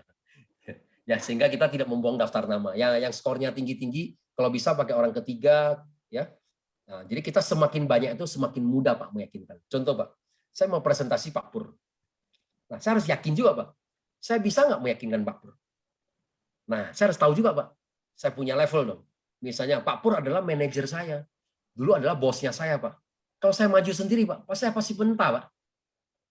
Speaker 1: ya, sehingga kita tidak membuang daftar nama. Yang skornya tinggi-tinggi, kalau bisa pakai orang ketiga, ya. Nah, jadi kita semakin banyak itu semakin mudah, Pak, meyakinkan. Contoh, Pak, saya mau presentasi Pak Pur. Nah, saya harus yakin juga, Pak. Saya bisa nggak meyakinkan Pak Pur? Nah, saya harus tahu juga, Pak. Saya punya level dong. Misalnya, Pak Pur adalah manajer saya. Dulu adalah bosnya saya, Pak. Kalau saya maju sendiri, Pak, saya pasti mentah, Pak.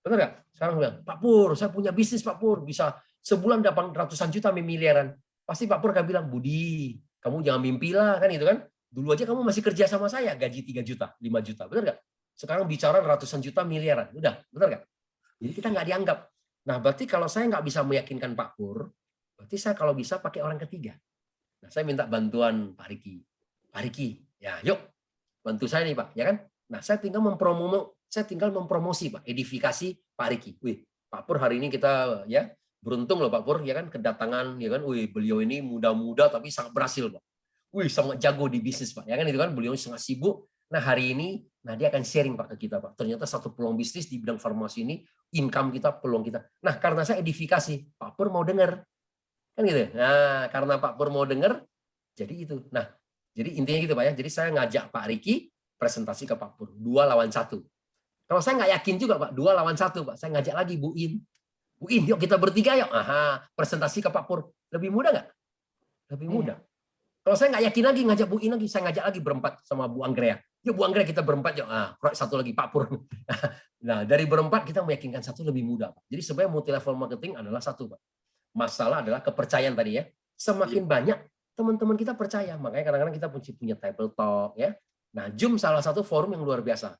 Speaker 1: Benar nggak? Sekarang bilang, Pak Pur, saya punya bisnis, Pak Pur. Bisa sebulan dapat ratusan juta, miliaran. Pasti Pak Pur akan bilang, Budi, kamu jangan mimpilah, kan itu kan. Dulu aja kamu masih kerja sama saya, gaji 3 juta, 5 juta. Benar nggak? Sekarang bicara ratusan juta, miliaran. Udah, benar nggak? Jadi kita nggak dianggap. Nah, berarti kalau saya nggak bisa meyakinkan Pak Pur, berarti saya kalau bisa pakai orang ketiga. Nah, saya minta bantuan Pak Riki. Pak Riki, ya yuk, bantu saya nih Pak, ya kan? Nah, saya tinggal mempromosi Pak, edifikasi Pak Riki. Wih, Pak Pur hari ini kita ya beruntung loh Pak Pur, ya kan, kedatangan, ya kan, wih, beliau ini muda-muda tapi sangat berhasil Pak. Wih, sangat jago di bisnis Pak, ya kan itu kan, beliau sangat sibuk. Nah, hari ini, nah dia akan sharing Pak ke kita Pak. Ternyata satu peluang bisnis di bidang farmasi ini, income kita, peluang kita. Nah, karena saya edifikasi, Pak Pur mau dengar. Kan gitu. Nah, karena Pak Pur mau dengar, jadi itu. Nah, jadi intinya gitu Pak ya. Jadi saya ngajak Pak Riki presentasi ke Pak Pur. 2 lawan 1. Kalau saya nggak yakin juga Pak, 2 lawan 1 Pak. Saya ngajak lagi Bu In. Bu In, yuk kita bertiga yuk. Aha, presentasi ke Pak Pur. Lebih mudah nggak? Lebih mudah. Kalau saya nggak yakin lagi, ngajak Bu In lagi. Saya ngajak lagi berempat sama Bu Anggrea. Yuk Bu Anggrea kita berempat yuk. Ah, satu lagi Pak Pur. Nah, dari berempat kita meyakinkan satu lebih mudah Pak. Jadi sebenarnya multi level marketing adalah satu Pak. Masalah adalah kepercayaan tadi ya. Semakin banyak teman-teman kita percaya, makanya kadang-kadang kita punya table talk ya. Nah, Zoom salah satu forum yang luar biasa.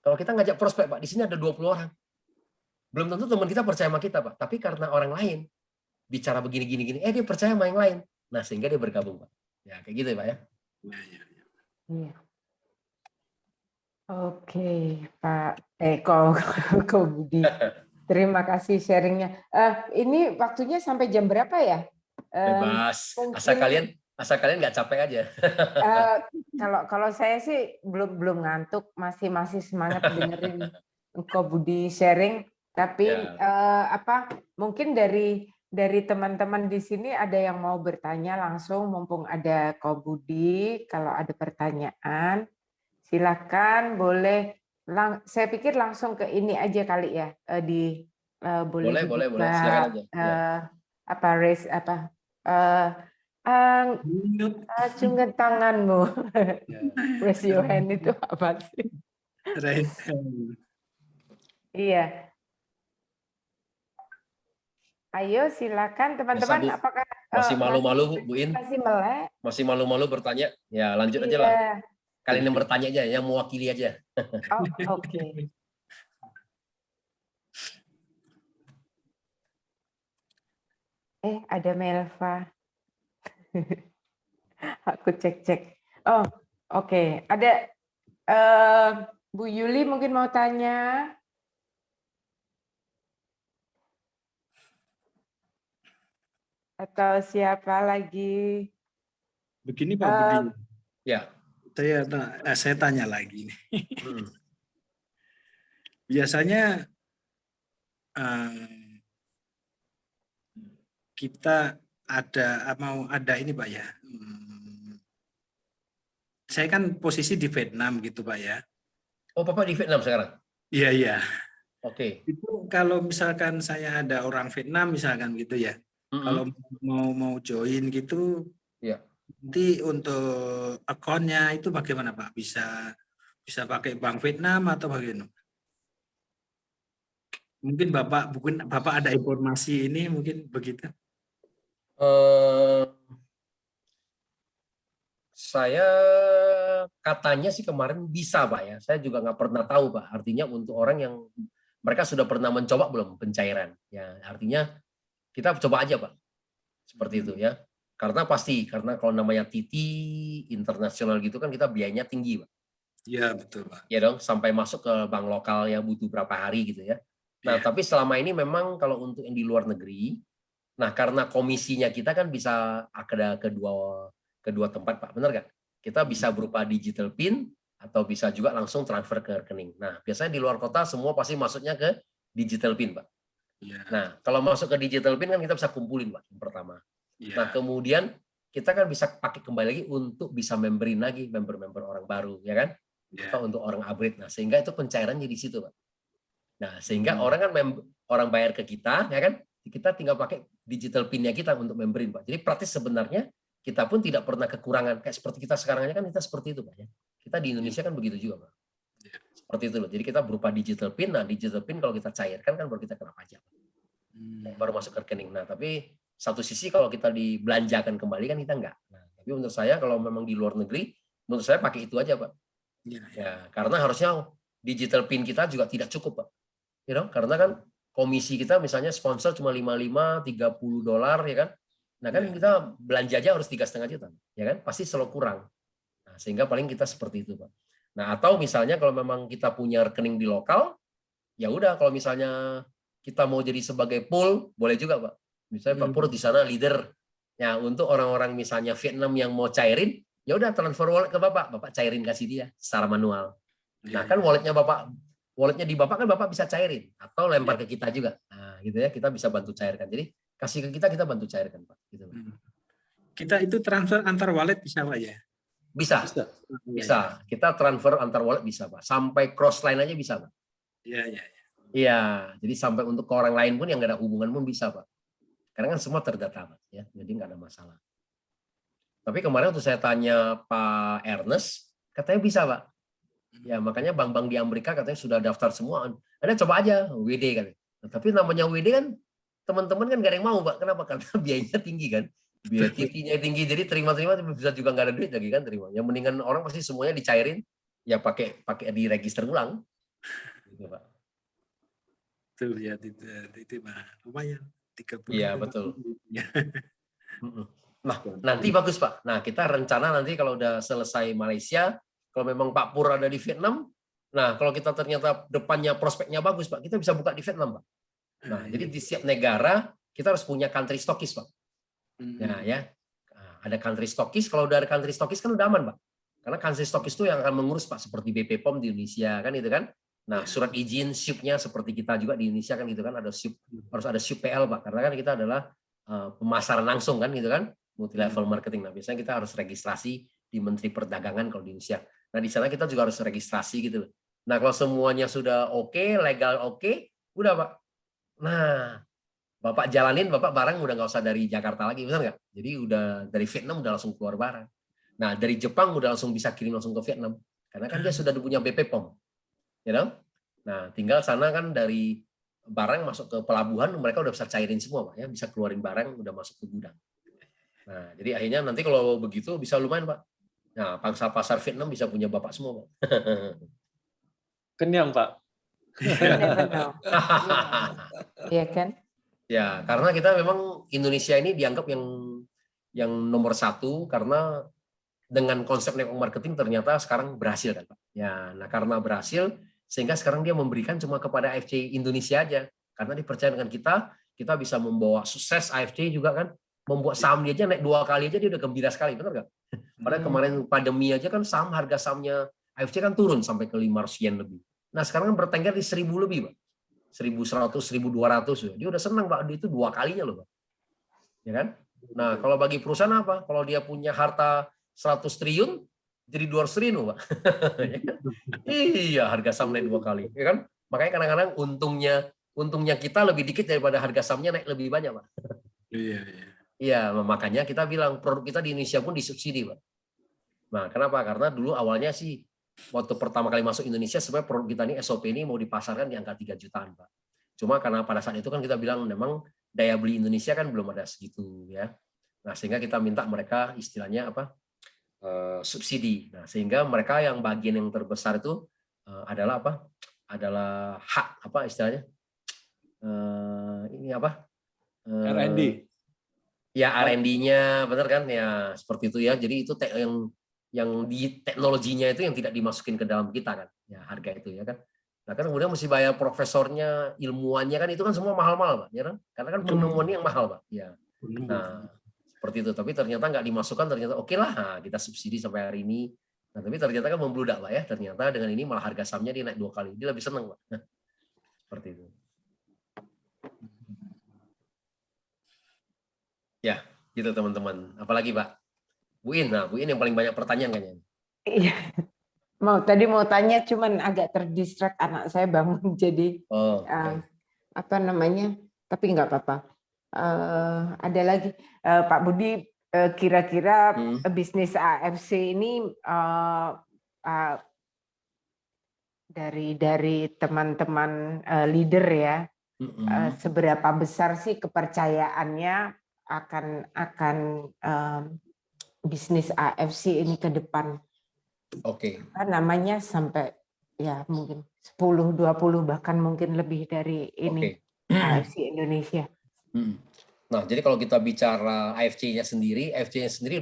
Speaker 1: Kalau kita ngajak prospek Pak, di sini ada 20 orang. Belum tentu teman kita percaya sama kita Pak, tapi karena orang lain bicara begini-gini, dia percaya sama yang lain. Nah, sehingga dia bergabung Pak. Ya, kayak gitu ya Pak ya.
Speaker 2: Iya. Oke, Pak Eko Budi. Terima kasih sharingnya. Ini waktunya sampai jam berapa ya?
Speaker 1: Bebas. Asal kalian nggak capek aja.
Speaker 2: Kalau saya sih belum ngantuk, masih semangat dengerin Ko Budi sharing. Tapi mungkin dari teman-teman di sini ada yang mau bertanya langsung, mumpung ada Ko Budi. Kalau ada pertanyaan, silakan boleh. Saya pikir langsung ke ini aja kali ya, boleh
Speaker 1: silakan aja.
Speaker 2: Raise acungkan tanganmu. Raise your hand itu apa sih? Iya. Ayo silakan teman-teman. Apakah
Speaker 1: masih malu-malu Bu In?
Speaker 2: Masih melek?
Speaker 1: Masih malu-malu bertanya? Ya lanjut aja lah. Kalian yang bertanya aja, yang mewakili aja.
Speaker 2: Oh, oke. Ada Melva. Aku cek. Oh, oke. Ada Bu Yuli mungkin mau tanya. Atau siapa lagi?
Speaker 3: Begini Pak Budi.
Speaker 1: Ya.
Speaker 3: Saya tanya lagi nih. Biasanya kita mau ada ini Pak ya. Saya kan posisi di Vietnam gitu Pak ya.
Speaker 1: Oh, Bapak di Vietnam sekarang?
Speaker 3: Iya.
Speaker 1: Oke.
Speaker 3: Itu kalau misalkan saya ada orang Vietnam misalkan gitu ya. Kalau mau join gitu,
Speaker 1: ya.
Speaker 3: Nanti untuk akunnya itu bagaimana Pak? Bisa pakai Bank Vietnam atau bagaimana? Mungkin Bapak ada informasi ini mungkin begitu.
Speaker 1: Saya katanya sih kemarin bisa Pak ya. Saya juga nggak pernah tahu Pak. Artinya untuk orang yang mereka sudah pernah mencoba belum pencairan. Ya, artinya kita coba aja Pak. Seperti itu ya. Karena kalau namanya TT internasional gitu kan kita biayanya tinggi Pak.
Speaker 3: Iya, betul, Pak.
Speaker 1: Ya dong, sampai masuk ke bank lokal ya butuh berapa hari gitu ya. Nah,
Speaker 3: Iya.
Speaker 1: tapi selama ini memang kalau untuk yang di luar negeri, nah karena komisinya kita kan bisa ada kedua tempat Pak, benar nggak? Kita bisa berupa digital PIN atau bisa juga langsung transfer ke rekening. Nah, biasanya di luar kota semua pasti masuknya ke digital PIN Pak.
Speaker 3: Iya.
Speaker 1: Nah, kalau masuk ke digital PIN kan kita bisa kumpulin Pak, yang pertama.
Speaker 3: Iya.
Speaker 1: Nah, kemudian kita kan bisa pakai kembali lagi untuk bisa memberin lagi member-member orang baru, ya kan?
Speaker 3: Iya.
Speaker 1: Atau untuk orang upgrade. Nah, sehingga itu pencairannya di situ, Pak. Nah, sehingga orang bayar ke kita, ya kan? Kita tinggal pakai digital PIN-nya kita untuk memberin, Pak. Jadi praktis sebenarnya kita pun tidak pernah kekurangan kayak seperti kita sekarang aja kan kita seperti itu, Pak ya. Kita di Indonesia kan begitu juga, Pak.
Speaker 3: Iya.
Speaker 1: Seperti itu loh. Jadi kita berupa digital PIN. Nah, digital PIN kalau kita cairkan kan baru kita kena pajak. Baru masuk ke rekening. Nah, tapi satu sisi kalau kita dibelanjakan kembali kan kita enggak. Nah, tapi menurut saya kalau memang di luar negeri, menurut saya pakai itu aja, Pak.
Speaker 3: Iya.
Speaker 1: Ya, karena harusnya digital PIN kita juga tidak cukup, Pak. You know, karena kan komisi kita misalnya sponsor cuma 55, $30 ya kan. Nah, kan
Speaker 3: Iya.
Speaker 1: kita belanja aja harus 3,5 juta, ya kan? Pasti selalu kurang. Nah, sehingga paling kita seperti itu, Pak. Nah, atau misalnya kalau memang kita punya rekening di lokal, ya udah kalau misalnya kita mau jadi sebagai pool, boleh juga, Pak. Misalnya Pak Pur di sana leader. Ya, untuk orang-orang misalnya Vietnam yang mau cairin, ya udah transfer wallet ke Bapak, Bapak cairin kasih dia secara manual. Nah, kan walletnya di Bapak kan Bapak bisa cairin atau lempar ke kita juga. Nah, gitu ya, kita bisa bantu cairkan. Jadi kasih ke kita bantu cairkan, Pak. Gitu.
Speaker 3: Kita itu transfer antar wallet bisa, Pak ya?
Speaker 1: Bisa. Bisa. Kita transfer antar wallet bisa, Pak. Sampai cross line aja bisa, Pak.
Speaker 3: Iya, iya.
Speaker 1: Iya, jadi sampai untuk ke orang lain pun yang nggak ada hubungan pun bisa, Pak. Karena kan semua terdata, Pak. Ya, jadi nggak ada masalah. Tapi kemarin waktu saya tanya Pak Ernest, katanya bisa, Pak. Ya, makanya bank-bank di Amerika katanya sudah daftar semua. Ada coba aja WD kan. Nah, tapi namanya WD kan teman-teman kan nggak ada yang mau, Pak. Kenapa? Karena biayanya tinggi kan. Biaya TT-nya tinggi, jadi terima-terima bisa juga nggak ada duit lagi kan terima. Yang mendingan orang pasti semuanya dicairin, ya pakai diregister ulang. Gitu, Pak.
Speaker 3: Tuh ya, itu Pak. Lumayan 30.
Speaker 1: Iya, betul. Nah, nanti bagus, Pak. Nah, kita rencana nanti kalau udah selesai Malaysia, kalau memang Pak Pur ada di Vietnam, nah kalau kita ternyata depannya prospeknya bagus, Pak, kita bisa buka di Vietnam, Pak. Nah, jadi di setiap negara kita harus punya country stockist, Pak. Nah, ya. Nah, ada country stockist, kalau udah ada country stockist kan udah aman, Pak. Karena country stockist itu yang akan mengurus, Pak, seperti BP POM di Indonesia kan itu kan. Nah, surat izin SUP-nya seperti kita juga di Indonesia kan gitu kan ada SUP, harus ada SUP PL, Pak. Karena kan kita adalah pemasaran langsung kan gitu kan, multi level marketing. Nah, biasanya kita harus registrasi di Menteri Perdagangan kalau di Indonesia. Nah, di sana kita juga harus registrasi gitu. Nah, kalau semuanya sudah oke, legal oke, udah, Pak. Nah, Bapak jalanin, Bapak barang udah nggak usah dari Jakarta lagi, benar nggak? Jadi udah dari Vietnam udah langsung keluar barang. Nah, dari Jepang udah langsung bisa kirim langsung ke Vietnam. Karena kan dia sudah punya BP POM. You know? Nah, tinggal sana kan dari barang masuk ke pelabuhan, mereka udah bisa cairin semua, Pak. Ya, bisa keluarin barang, udah masuk ke gudang. Nah, jadi akhirnya nanti kalau begitu bisa lumayan, Pak. Nah, pangsa pasar Vietnam bisa punya Bapak semua, Pak.
Speaker 4: Kenyang, Pak.
Speaker 2: Iya kan?
Speaker 1: Ya, karena kita memang Indonesia ini dianggap yang nomor satu karena dengan konsep network marketing ternyata sekarang berhasil kan, Pak. Ya, nah karena berhasil sehingga sekarang dia memberikan cuma kepada AFC Indonesia aja karena dipercaya dengan kita bisa membawa sukses AFC juga kan, membuat saham dia aja naik 2 kali aja dia udah gembira sekali, benar nggak? Padahal kemarin pandemi aja kan harga sahamnya AFC kan turun sampai ke 500 yen lebih. Nah sekarang kan bertengger di 1.000 lebih, Pak. 1.100, 1.200 dia udah senang, Pak. Dia itu 2 kalinya loh, Pak. Ya kan? Nah, kalau bagi perusahaan apa? Kalau dia punya harta 100 triliun jadi 200 triliun, Pak. Iya, harga saham naik 2 kali, ya kan? Makanya kadang-kadang untungnya kita lebih dikit daripada harga sahamnya naik lebih banyak, Pak.
Speaker 3: Iya.
Speaker 1: Iya, makanya kita bilang produk kita di Indonesia pun disubsidi, Pak. Nah, kenapa? Karena dulu awalnya sih waktu pertama kali masuk Indonesia sebenarnya produk kita ini SOP ini mau dipasarkan di angka 3 jutaan, Pak. Cuma karena pada saat itu kan kita bilang memang daya beli Indonesia kan belum ada segitu ya. Nah, sehingga kita minta mereka istilahnya apa? subsidi. Nah, sehingga mereka yang bagian yang terbesar itu adalah apa? Adalah hak apa istilahnya? Ini apa?
Speaker 4: R&D.
Speaker 1: Ya R&D-nya, benar kan? Ya seperti itu ya. Jadi itu yang di teknologinya itu yang tidak dimasukin ke dalam kita kan? Ya harga itu ya kan. Nah kan kemudian mesti bayar profesornya, ilmuannya kan itu kan semua mahal-mahal, Pak. Ya kan? Karena kan penemuannya yang mahal, Pak. Ya. Nah seperti itu. Tapi ternyata nggak dimasukkan. Ternyata oke lah, nah, kita subsidi sampai hari ini. Nah tapi ternyata kan membludak, Pak ya. Ternyata dengan ini malah harga sahamnya dia naik 2 kali. Dia lebih senang, Pak. Nah, seperti itu. Ya, gitu teman-teman. Apalagi Pak? Bu In, nah Bu In yang paling banyak pertanyaan kayaknya.
Speaker 2: Iya. Tadi mau tanya, cuman agak terdistrak anak saya bangun, jadi apa namanya? Tapi nggak apa-apa. Ada lagi, Pak Budi, kira-kira bisnis AFC ini dari teman-teman leader ya, seberapa besar sih kepercayaannya akan bisnis AFC ini ke depan?
Speaker 1: Oke.
Speaker 2: Namanya sampai ya mungkin 10, 20 bahkan mungkin lebih dari ini AFC Indonesia.
Speaker 1: Nah, jadi kalau kita bicara AFC-nya sendiri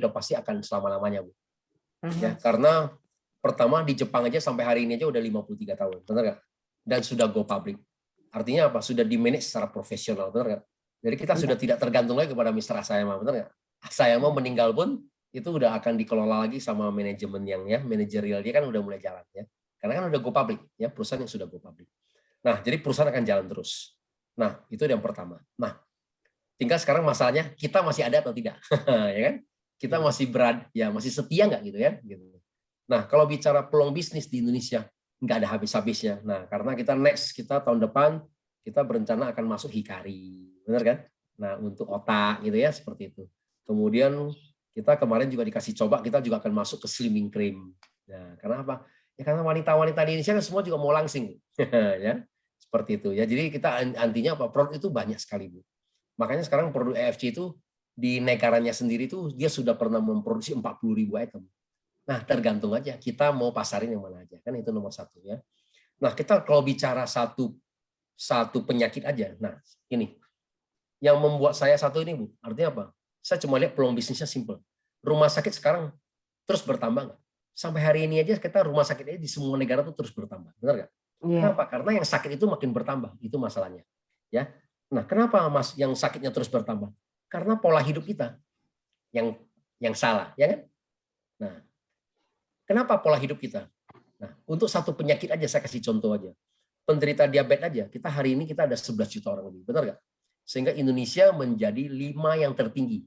Speaker 1: udah pasti akan selama-lamanya, Bu. Ya, karena pertama di Jepang aja sampai hari ini aja udah 53 tahun, benar nggak? Dan sudah go public. Artinya apa? Sudah di-manage secara profesional, benar nggak? Jadi kita sudah tidak tergantung lagi kepada Mr. Asayama, benar nggak? Asayama meninggal pun itu udah akan dikelola lagi sama manajemen yang ya, manajerial dia kan udah mulai jalan ya. Karena kan udah go public ya, perusahaan yang sudah go public. Nah, jadi perusahaan akan jalan terus. Nah, itu yang pertama. Nah, tinggal sekarang masalahnya kita masih ada atau tidak, ya kan? Kita masih masih setia nggak gitu ya? Gitu. Nah, kalau bicara peluang bisnis di Indonesia nggak ada habis-habisnya. Nah, karena kita tahun depan kita berencana akan masuk Hikari, benar kan? Nah, untuk otak gitu ya seperti itu. Kemudian kita kemarin juga dikasih coba, kita juga akan masuk ke slimming cream. Nah, karena apa? Ya karena wanita-wanita di Indonesia kan semua juga mau langsing, ya seperti itu ya. Jadi kita antinya apa? Produk itu banyak sekali, Bu. Makanya sekarang produk AFC itu di negaranya sendiri itu dia sudah pernah memproduksi 40.000 item. Nah, tergantung aja kita mau pasarin yang mana aja, kan itu nomor satu ya. Nah, kita kalau bicara satu penyakit aja, nah ini yang membuat saya satu ini, Bu, artinya apa? Saya cuma lihat peluang bisnisnya simple. Rumah sakit sekarang terus bertambah nggak? Sampai hari ini aja kita rumah sakit ini di semua negara tuh terus bertambah, benar nggak? Kenapa? Karena yang sakit itu makin bertambah, itu masalahnya. Ya. Nah, kenapa Mas yang sakitnya terus bertambah? Karena pola hidup kita yang salah, ya kan? Nah, kenapa pola hidup kita? Nah, untuk satu penyakit aja saya kasih contoh aja. Penderita diabetes aja, kita hari ini kita ada 11 juta orang lebih, benar nggak? Sehingga Indonesia menjadi 5 yang tertinggi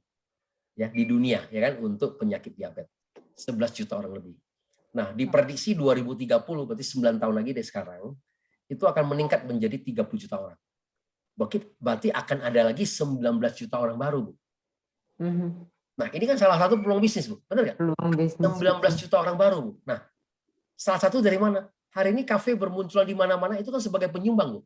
Speaker 1: ya di dunia ya kan untuk penyakit diabetes. 11 juta orang lebih. Nah, diprediksi 2030 berarti 9 tahun lagi dari sekarang itu akan meningkat menjadi 30 juta orang. Berarti akan ada lagi 19 juta orang baru, Bu. Nah, ini kan salah satu peluang bisnis, Bu. Benar nggak?
Speaker 2: Peluang bisnis.
Speaker 1: 19 juta orang baru, Bu. Nah, salah satu dari mana? Hari ini kafe bermunculan di mana-mana itu kan sebagai penyumbang, Bu.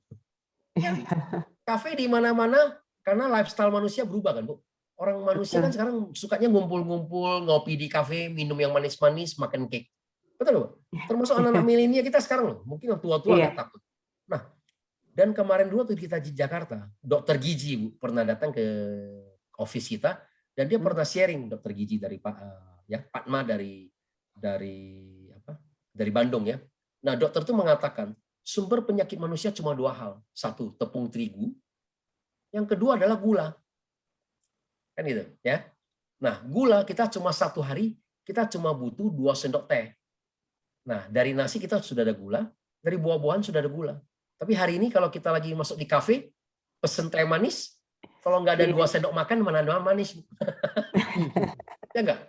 Speaker 1: Kafe di mana-mana karena lifestyle manusia berubah kan, Bu. Orang manusia kan sekarang sukanya ngumpul-ngumpul, ngopi di kafe, minum yang manis-manis, makan cake. Betul, Bu? Termasuk anak-anak milenial kita sekarang loh. Mungkin yang tua-tua nggak takut. Nah, dan kemarin dulu tuh kita di Jakarta, Dokter Gigi, Bu, pernah datang ke office kita dan dia pernah sharing Dokter Gigi dari Padma dari Bandung ya. Nah, dokter itu mengatakan sumber penyakit manusia cuma 2 hal. Satu, tepung terigu. Yang kedua adalah gula. Kan gitu ya. Nah, gula kita cuma 1 hari kita cuma butuh 2 sendok teh. Nah, dari nasi kita sudah ada gula, dari buah-buahan sudah ada gula. Tapi hari ini kalau kita lagi masuk di kafe, pesen teh manis, kalau nggak ada 2 sendok makan, mana ada manis. Ya enggak?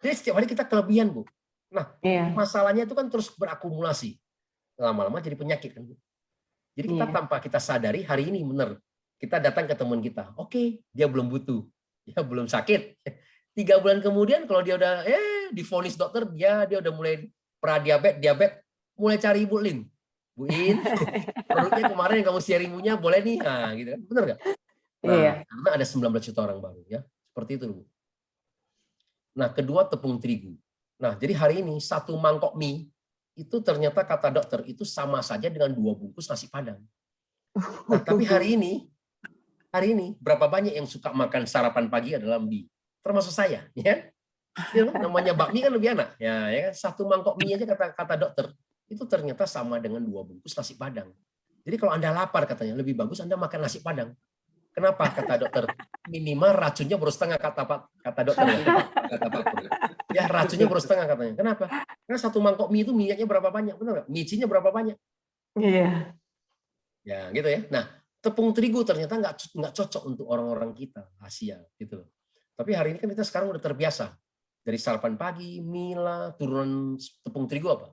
Speaker 1: Jadi setiap hari kita kelebihan, Bu. Nah, masalahnya itu kan terus berakumulasi. Lama-lama jadi penyakit kan, Bu. Jadi kita tanpa kita sadari, hari ini benar. Kita datang ke teman kita, oke, dia belum butuh. Dia belum sakit. 3 bulan kemudian kalau dia udah divonis dokter, dia udah mulai diabetes, mulai cari Ibu Lin. Bu In, produknya kemarin yang kamu sharing punya boleh nih, nah gitu kan, benar nggak? Nah, karena ada 19 juta orang baru ya, seperti itu, Bu. Nah, kedua tepung terigu. Nah, jadi hari ini 1 mangkok mie itu ternyata kata dokter itu sama saja dengan 2 bungkus nasi Padang. Nah, tapi hari ini berapa banyak yang suka makan sarapan pagi adalah mie, termasuk saya, ya. Ya, namanya bakmi kan lebih enak, ya kan. 1 mangkok mie aja kata dokter itu ternyata sama dengan 2 bungkus nasi Padang. Jadi kalau Anda lapar katanya lebih bagus Anda makan nasi Padang. Kenapa? Kata dokter, minimal racunnya baru setengah, kata dokter ya, kata Pak Pur. Ya racunnya baru setengah katanya. Kenapa? Karena 1 mangkok mie itu minyaknya berapa banyak, benar nggak? Micinnya berapa banyak?
Speaker 2: Iya.
Speaker 1: Ya gitu ya. Nah, tepung terigu ternyata nggak cocok untuk orang-orang kita Asia gitu loh. Tapi hari ini kan kita sekarang udah terbiasa dari sarapan pagi, mie lah, turunan tepung terigu apa?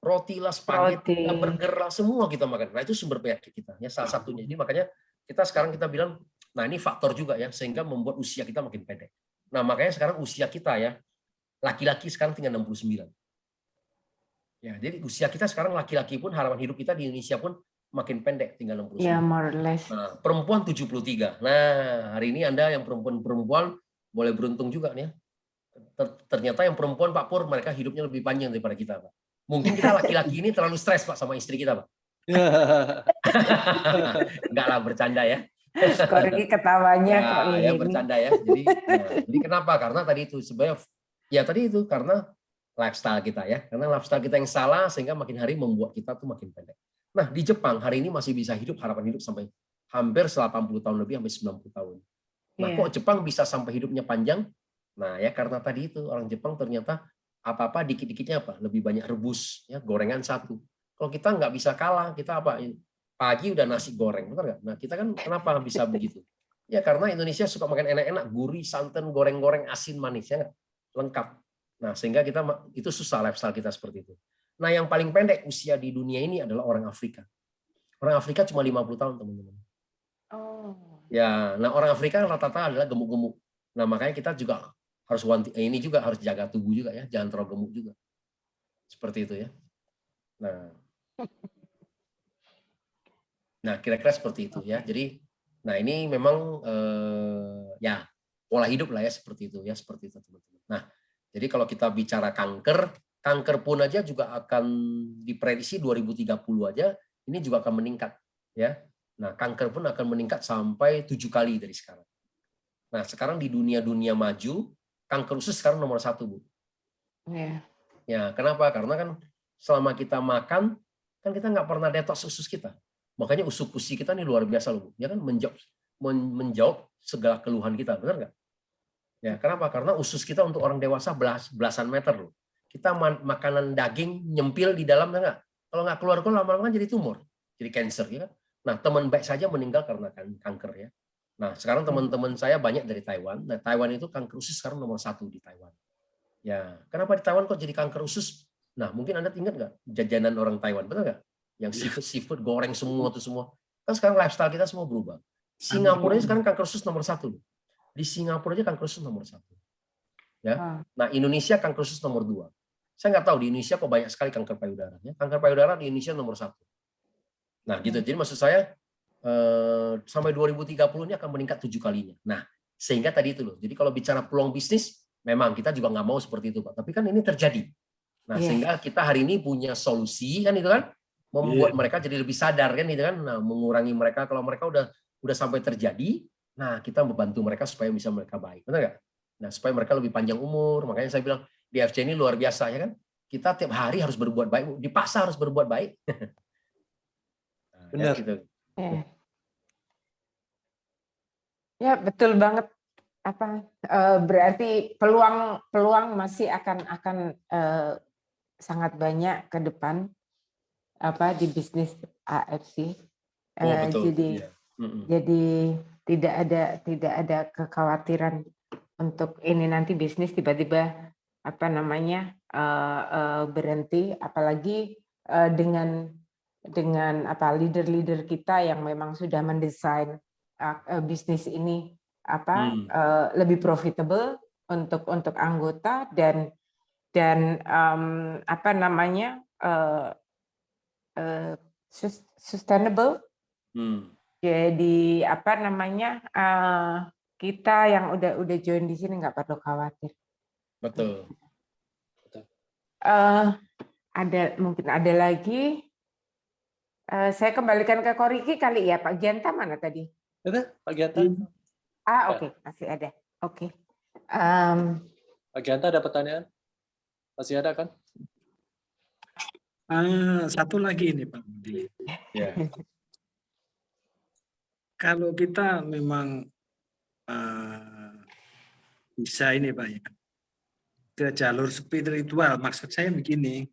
Speaker 1: Roti lah, spaghetti lah, burger lah, semua kita makan. Nah itu sumber penyakit kita, ya salah satunya. Jadi makanya kita sekarang kita bilang, nah ini faktor juga ya, sehingga membuat usia kita makin pendek. Nah makanya sekarang usia kita ya, laki-laki sekarang tinggal 69. Ya, jadi usia kita sekarang laki-laki pun harapan hidup kita di Indonesia pun makin pendek, tinggal 69.
Speaker 2: Ya, more or less.
Speaker 1: Nah, perempuan 73. Nah, hari ini Anda yang perempuan boleh beruntung juga nih ya. Ternyata yang perempuan Pak Pur, mereka hidupnya lebih panjang daripada kita, Pak. Mungkin kita laki-laki ini terlalu stres Pak sama istri kita, Pak. Enggak lah, bercanda ya.
Speaker 2: Korgi ketawanya
Speaker 1: ya,
Speaker 2: kok ini.
Speaker 1: Ya bercanda ya. Jadi kenapa? Karena tadi itu sebenarnya ya tadi itu karena lifestyle kita ya. Karena lifestyle kita yang salah sehingga makin hari membuat kita tuh makin pendek. Nah, di Jepang hari ini masih bisa hidup, harapan hidup sampai hampir 80 tahun lebih, sampai 90 tahun. Nah, kok Jepang bisa sampai hidupnya panjang? Nah, ya karena tadi itu orang Jepang ternyata apa-apa dikit-dikitnya apa? Lebih banyak rebus, ya gorengan satu. Kalau kita nggak bisa kalah, kita apa? Pagi udah nasi goreng, benar nggak? Nah, kita kan kenapa bisa begitu? Ya karena Indonesia suka makan enak-enak, gurih, santan, goreng-goreng, asin, manis, ya nggak? Lengkap. Nah, sehingga kita itu susah lifestyle kita seperti itu. Nah, yang paling pendek usia di dunia ini adalah orang Afrika. Orang Afrika cuma 50 tahun, teman-teman.
Speaker 2: Oh.
Speaker 1: Ya, nah orang Afrika rata-rata adalah gemuk-gemuk. Nah, makanya kita juga harus ini juga harus jaga tubuh juga ya, jangan terlalu gemuk juga. Seperti itu ya. Nah, kira-kira seperti itu ya. Jadi, nah ini memang ya pola hidup lah ya seperti itu ya, seperti itu teman-teman. Nah, jadi kalau kita bicara kanker pun aja juga akan diprediksi 2030 aja ini juga akan meningkat ya. Nah, kanker pun akan meningkat sampai 7 kali dari sekarang. Nah, sekarang di dunia maju, kanker usus sekarang nomor 1, Bu. Ya, kenapa? Karena kan selama kita makan, kan kita nggak pernah detox usus kita. Makanya usus kita ini luar biasa loh, Bu. Ya kan menjawab segala keluhan kita, benar nggak? Ya, kenapa? Karena usus kita untuk orang dewasa belasan meter loh. Kita makanan daging nyempil di dalam, enggak? Kalau nggak keluar lama-lama jadi tumor, jadi cancer ya. Nah, teman baik saja meninggal karena kanker ya. Nah, sekarang teman-teman saya banyak dari Taiwan. Nah, Taiwan itu kanker usus sekarang nomor 1 di Taiwan. Ya, kenapa di Taiwan kok jadi kanker usus? Nah, mungkin Anda ingat nggak jajanan orang Taiwan, betul nggak? Yang seafood goreng semua itu semua. Kan sekarang lifestyle kita semua berubah. Singapura ini sekarang kanker usus nomor 1. Di Singapura aja kanker usus nomor 1. Ya. Nah, Indonesia kanker usus nomor 2. Saya nggak tahu di Indonesia kok banyak sekali kanker payudara. Ya. Kanker payudara di Indonesia nomor 1. Nah, gitu. Jadi maksud saya sampai 2030 ini akan meningkat 7 kalinya. Nah, sehingga tadi itu loh. Jadi kalau bicara peluang bisnis, memang kita juga nggak mau seperti itu, Pak. Tapi kan ini terjadi. Nah, sehingga kita hari ini punya solusi kan itu kan, membuat mereka jadi lebih sadar kan itu kan. Nah, mengurangi mereka kalau mereka udah sampai terjadi, nah kita membantu mereka supaya bisa mereka baik. Benar nggak? Nah, supaya mereka lebih panjang umur. Makanya saya bilang di FC ini luar biasa ya kan. Kita tiap hari harus berbuat baik, dipaksa harus berbuat baik. Nah,
Speaker 4: benar.
Speaker 1: Ya, gitu.
Speaker 2: Ya, betul banget. Berarti peluang masih akan sangat banyak ke depan di bisnis AFC.
Speaker 1: Betul.
Speaker 2: Jadi tidak ada kekhawatiran untuk ini nanti bisnis tiba-tiba berhenti, apalagi dengan leader-leader kita yang memang sudah mendesain bisnis ini lebih profitable untuk anggota dan sustainable. Jadi kita yang udah join di sini nggak perlu khawatir.
Speaker 1: Betul.
Speaker 2: Mungkin ada lagi. Saya kembalikan ke Koriki kali ya, Pak Gianta mana tadi?
Speaker 4: Ada Pak Gianta? Ya.
Speaker 2: Oke, masih ada. Oke.
Speaker 4: Pak Gianta ada pertanyaan? Masih ada kan?
Speaker 3: Satu lagi ini Pak Budi.
Speaker 1: Ya.
Speaker 3: Kalau kita memang bisa ini Pak ya, ke jalur spiritual, maksud saya begini,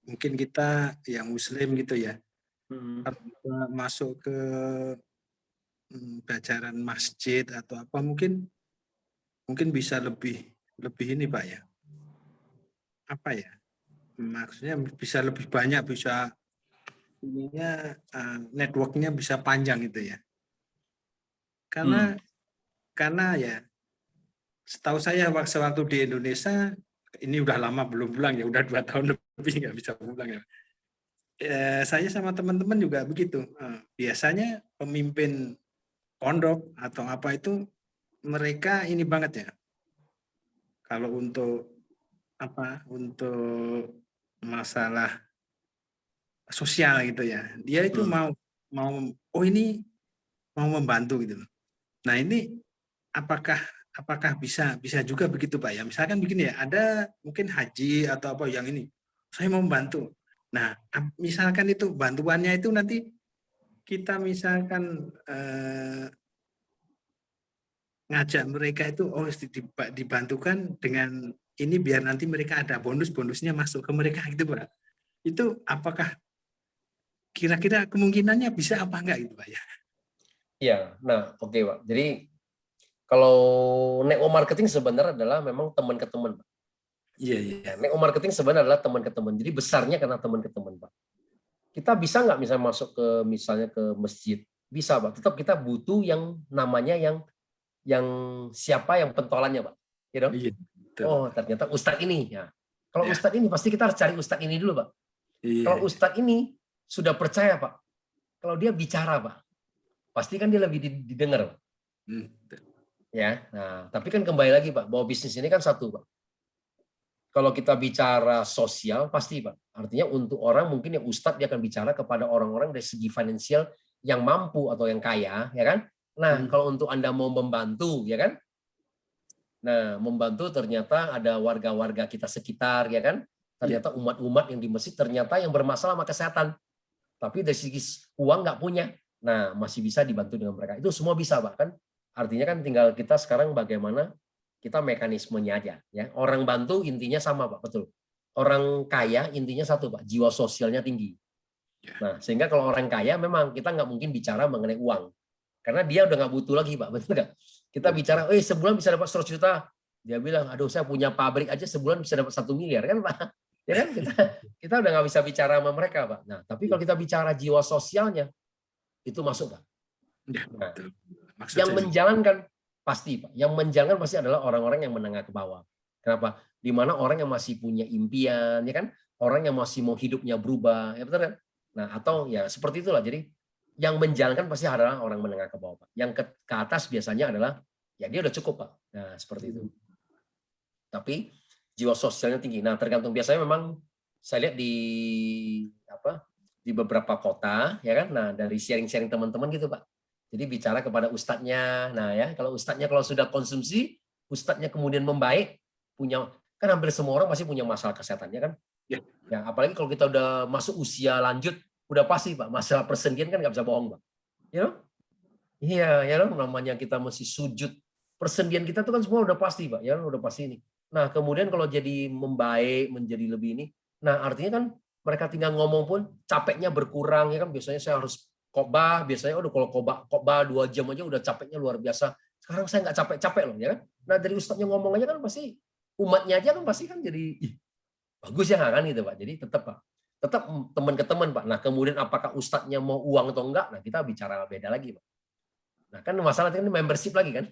Speaker 3: mungkin kita yang Muslim gitu ya, kalau kita masuk ke pelajaran masjid atau apa mungkin bisa lebih ini Pak ya, apa ya, maksudnya bisa lebih banyak, bisa ininya networknya bisa panjang gitu ya, karena ya setahu saya waktu di Indonesia ini udah lama belum pulang ya, udah 2 tahun lebih nggak bisa pulang ya. Saya sama teman-teman juga begitu. Biasanya pemimpin pondok atau apa itu mereka ini banget ya. Kalau untuk masalah sosial gitu ya, dia itu mau ini mau membantu gitu. Nah ini apakah bisa juga begitu Pak ya? Misalkan begini ya, ada mungkin haji atau apa yang ini, saya mau membantu. Nah, misalkan itu bantuannya itu nanti kita misalkan ngajak mereka itu dibantukan dengan ini biar nanti mereka ada bonusnya masuk ke mereka gitu Pak. Itu apakah kira-kira kemungkinannya bisa apa enggak gitu Pak ya?
Speaker 1: Iya, nah oke Pak. Jadi kalau network marketing sebenarnya adalah memang teman ke teman, Pak.
Speaker 3: Iya.
Speaker 1: Network marketing sebenarnya adalah teman ke teman. Jadi besarnya karena teman ke teman, Pak. Kita bisa nggak misalnya masuk ke misalnya ke masjid? Bisa, Pak. Tetap kita butuh yang namanya yang siapa yang pentolannya, Pak. You know?
Speaker 3: Iya.
Speaker 1: Oh, ternyata ustadz ini. Ya. Kalau
Speaker 3: Ya.
Speaker 1: ustadz ini pasti kita harus cari ustadz ini dulu, Pak.
Speaker 3: Iya.
Speaker 1: Kalau ustadz ini sudah percaya, Pak. Kalau dia bicara, Pak, pasti kan dia lebih didengar, Pak. Ya, nah, tapi kan kembali lagi Pak, bahwa bisnis ini kan satu Pak. Kalau kita bicara sosial pasti Pak, artinya untuk orang mungkin yang ustadz dia akan bicara kepada orang-orang dari segi finansial yang mampu atau yang kaya, ya kan? Nah, kalau untuk Anda mau membantu, ya kan? Nah, membantu ternyata ada warga-warga kita sekitar, ya kan? Ternyata umat-umat yang di masjid ternyata yang bermasalah sama kesehatan, tapi dari segi uang nggak punya. Nah, masih bisa dibantu dengan mereka. Itu semua bisa Pak kan? Artinya kan tinggal kita sekarang bagaimana kita mekanismenya aja. Ya. Orang bantu intinya sama Pak, betul. Orang kaya intinya satu Pak, jiwa sosialnya tinggi. Nah, sehingga kalau orang kaya memang kita nggak mungkin bicara mengenai uang. Karena dia udah nggak butuh lagi Pak, betul nggak? Kita bicara, sebulan bisa dapat 100 juta. Dia bilang, aduh saya punya pabrik aja sebulan bisa dapat 1 miliar kan Pak? Ya kan kita udah nggak bisa bicara sama mereka Pak. Nah, tapi kalau kita bicara jiwa sosialnya, itu masuk Pak. Nah, yang menjalankan pasti Pak. Yang menjalankan pasti adalah orang-orang yang menengah ke bawah. Kenapa? Di mana orang yang masih punya impian, ya kan? Orang yang masih mau hidupnya berubah, ya betul kan? Nah, atau ya seperti itulah. Jadi yang menjalankan pasti adalah orang menengah ke bawah Pak. Yang ke atas biasanya adalah ya dia udah cukup Pak. Nah, seperti itu. Tapi jiwa sosialnya tinggi. Nah, tergantung biasanya memang saya lihat di beberapa kota, ya kan? Nah, dari sharing-sharing teman-teman gitu Pak. Jadi bicara kepada ustadznya. Nah ya, kalau ustadznya kalau sudah konsumsi, ustadznya kemudian membaik, kan hampir semua orang pasti punya masalah kesehatannya kan. Ya, apalagi kalau kita udah masuk usia lanjut, udah pasti Pak, masalah persendian kan nggak bisa bohong Pak. Iya, ya namanya kita masih sujud. Persendian kita tuh kan semua udah pasti Pak, ya udah pasti ini. Nah, kemudian kalau jadi membaik, menjadi lebih ini, nah artinya kan mereka tinggal ngomong pun capeknya berkurang ya kan. Biasanya saya harus khotbah, biasanya kalau khotbah 2 jam aja udah capeknya luar biasa. Sekarang saya nggak capek-capek loh ya kan. Nah, dari ustadznya ngomong aja kan pasti umatnya aja kan pasti kan jadi bagus ya kan gitu Pak. Jadi tetap teman ke teman Pak. Nah, kemudian apakah ustadznya mau uang atau enggak? Nah, kita bicara beda lagi Pak. Nah, kan masalah ini membership lagi kan.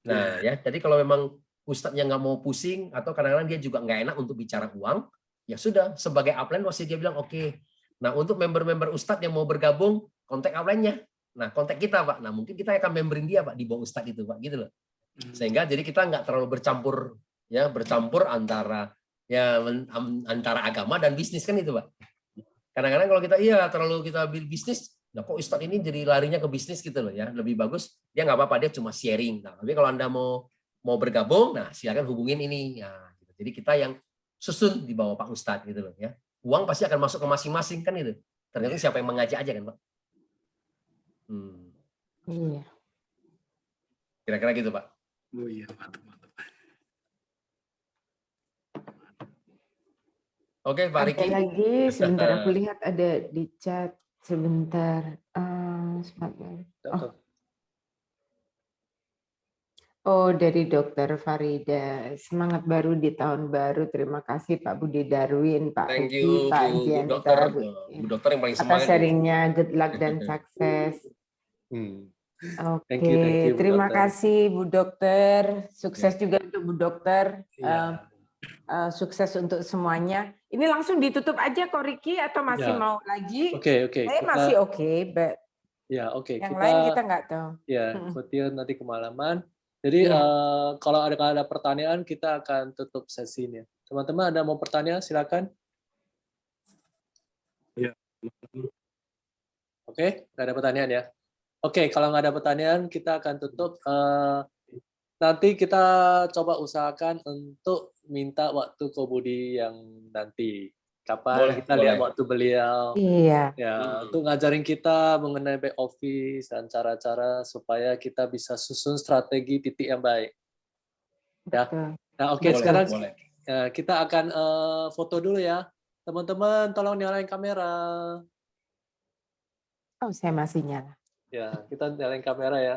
Speaker 1: Nah, ya, jadi kalau memang ustadznya nggak mau pusing atau kadang-kadang dia juga nggak enak untuk bicara uang, ya sudah sebagai upline pasti dia bilang oke. Nah, untuk member-member ustadz yang mau bergabung, kontak upline-nya. Nah, kontak kita, Pak. Nah, mungkin kita akan memberin dia, Pak, di bawah ustadz itu, Pak, gitu loh. Sehingga jadi kita nggak terlalu bercampur antara ya antara agama dan bisnis kan itu, Pak. Kadang-kadang kalau kita terlalu kita bisnis, nah kok Ustadz ini jadi larinya ke bisnis gitu loh ya. Lebih bagus dia nggak apa-apa, dia cuma sharing. Nah, tapi kalau Anda mau bergabung, nah silakan hubungin ini. Nah, gitu. Jadi kita yang susun di bawah Pak Ustadz gitu loh ya. Uang pasti akan masuk ke masing-masing kan itu. Tergantung siapa yang mengajak aja kan, Pak.
Speaker 2: Iya.
Speaker 1: Kira-kira gitu, Pak.
Speaker 3: Oh iya, mantap.
Speaker 1: Oke, Pak Riki.
Speaker 2: Ada lagi, sebentar aku lihat ada di chat. Sebentar. Oh, dari Dokter Farida. Semangat baru di tahun baru. Terima kasih Pak Budi Darwin, Pak
Speaker 1: Thank
Speaker 2: Riki,
Speaker 1: you,
Speaker 2: Pak
Speaker 1: Bu
Speaker 2: Dianta.
Speaker 1: Dokter. Bu Dokter yang paling
Speaker 2: atas
Speaker 1: semangat.
Speaker 2: sharingnya, good luck dan sukses. Oke,
Speaker 4: Thank you, Bu
Speaker 2: terima
Speaker 4: Dokter.
Speaker 2: kasih Bu Dokter. Sukses juga untuk Bu Dokter.
Speaker 3: Iya.
Speaker 2: Sukses untuk semuanya. Ini langsung ditutup aja kok Riki atau masih
Speaker 4: Ya.
Speaker 2: mau lagi?
Speaker 4: Oke.
Speaker 2: Saya masih oke, but
Speaker 4: Ya, oke.
Speaker 2: yang lain kita nggak tahu.
Speaker 4: Ya, ikutin nanti kemalaman. Jadi
Speaker 2: Iya.
Speaker 4: kalau ada pertanyaan kita akan tutup sesinya. Teman-teman ada mau pertanyaan silakan.
Speaker 3: Iya.
Speaker 4: Oke, nggak ada pertanyaan ya. Oke, kalau nggak ada pertanyaan kita akan tutup. Nanti kita coba usahakan untuk minta waktu Ko Budi yang nanti. Kapan kita lihat waktu beliau.
Speaker 2: Iya.
Speaker 4: Ya, untuk ngajarin kita mengenai back office dan cara-cara supaya kita bisa susun strategi titik yang baik. Ya.
Speaker 2: Betul.
Speaker 4: Nah, oke, sekarang kita akan foto dulu ya. Teman-teman tolong nyalain kamera.
Speaker 2: Oh, saya masih nyala.
Speaker 4: Ya, kita nyalain kamera ya.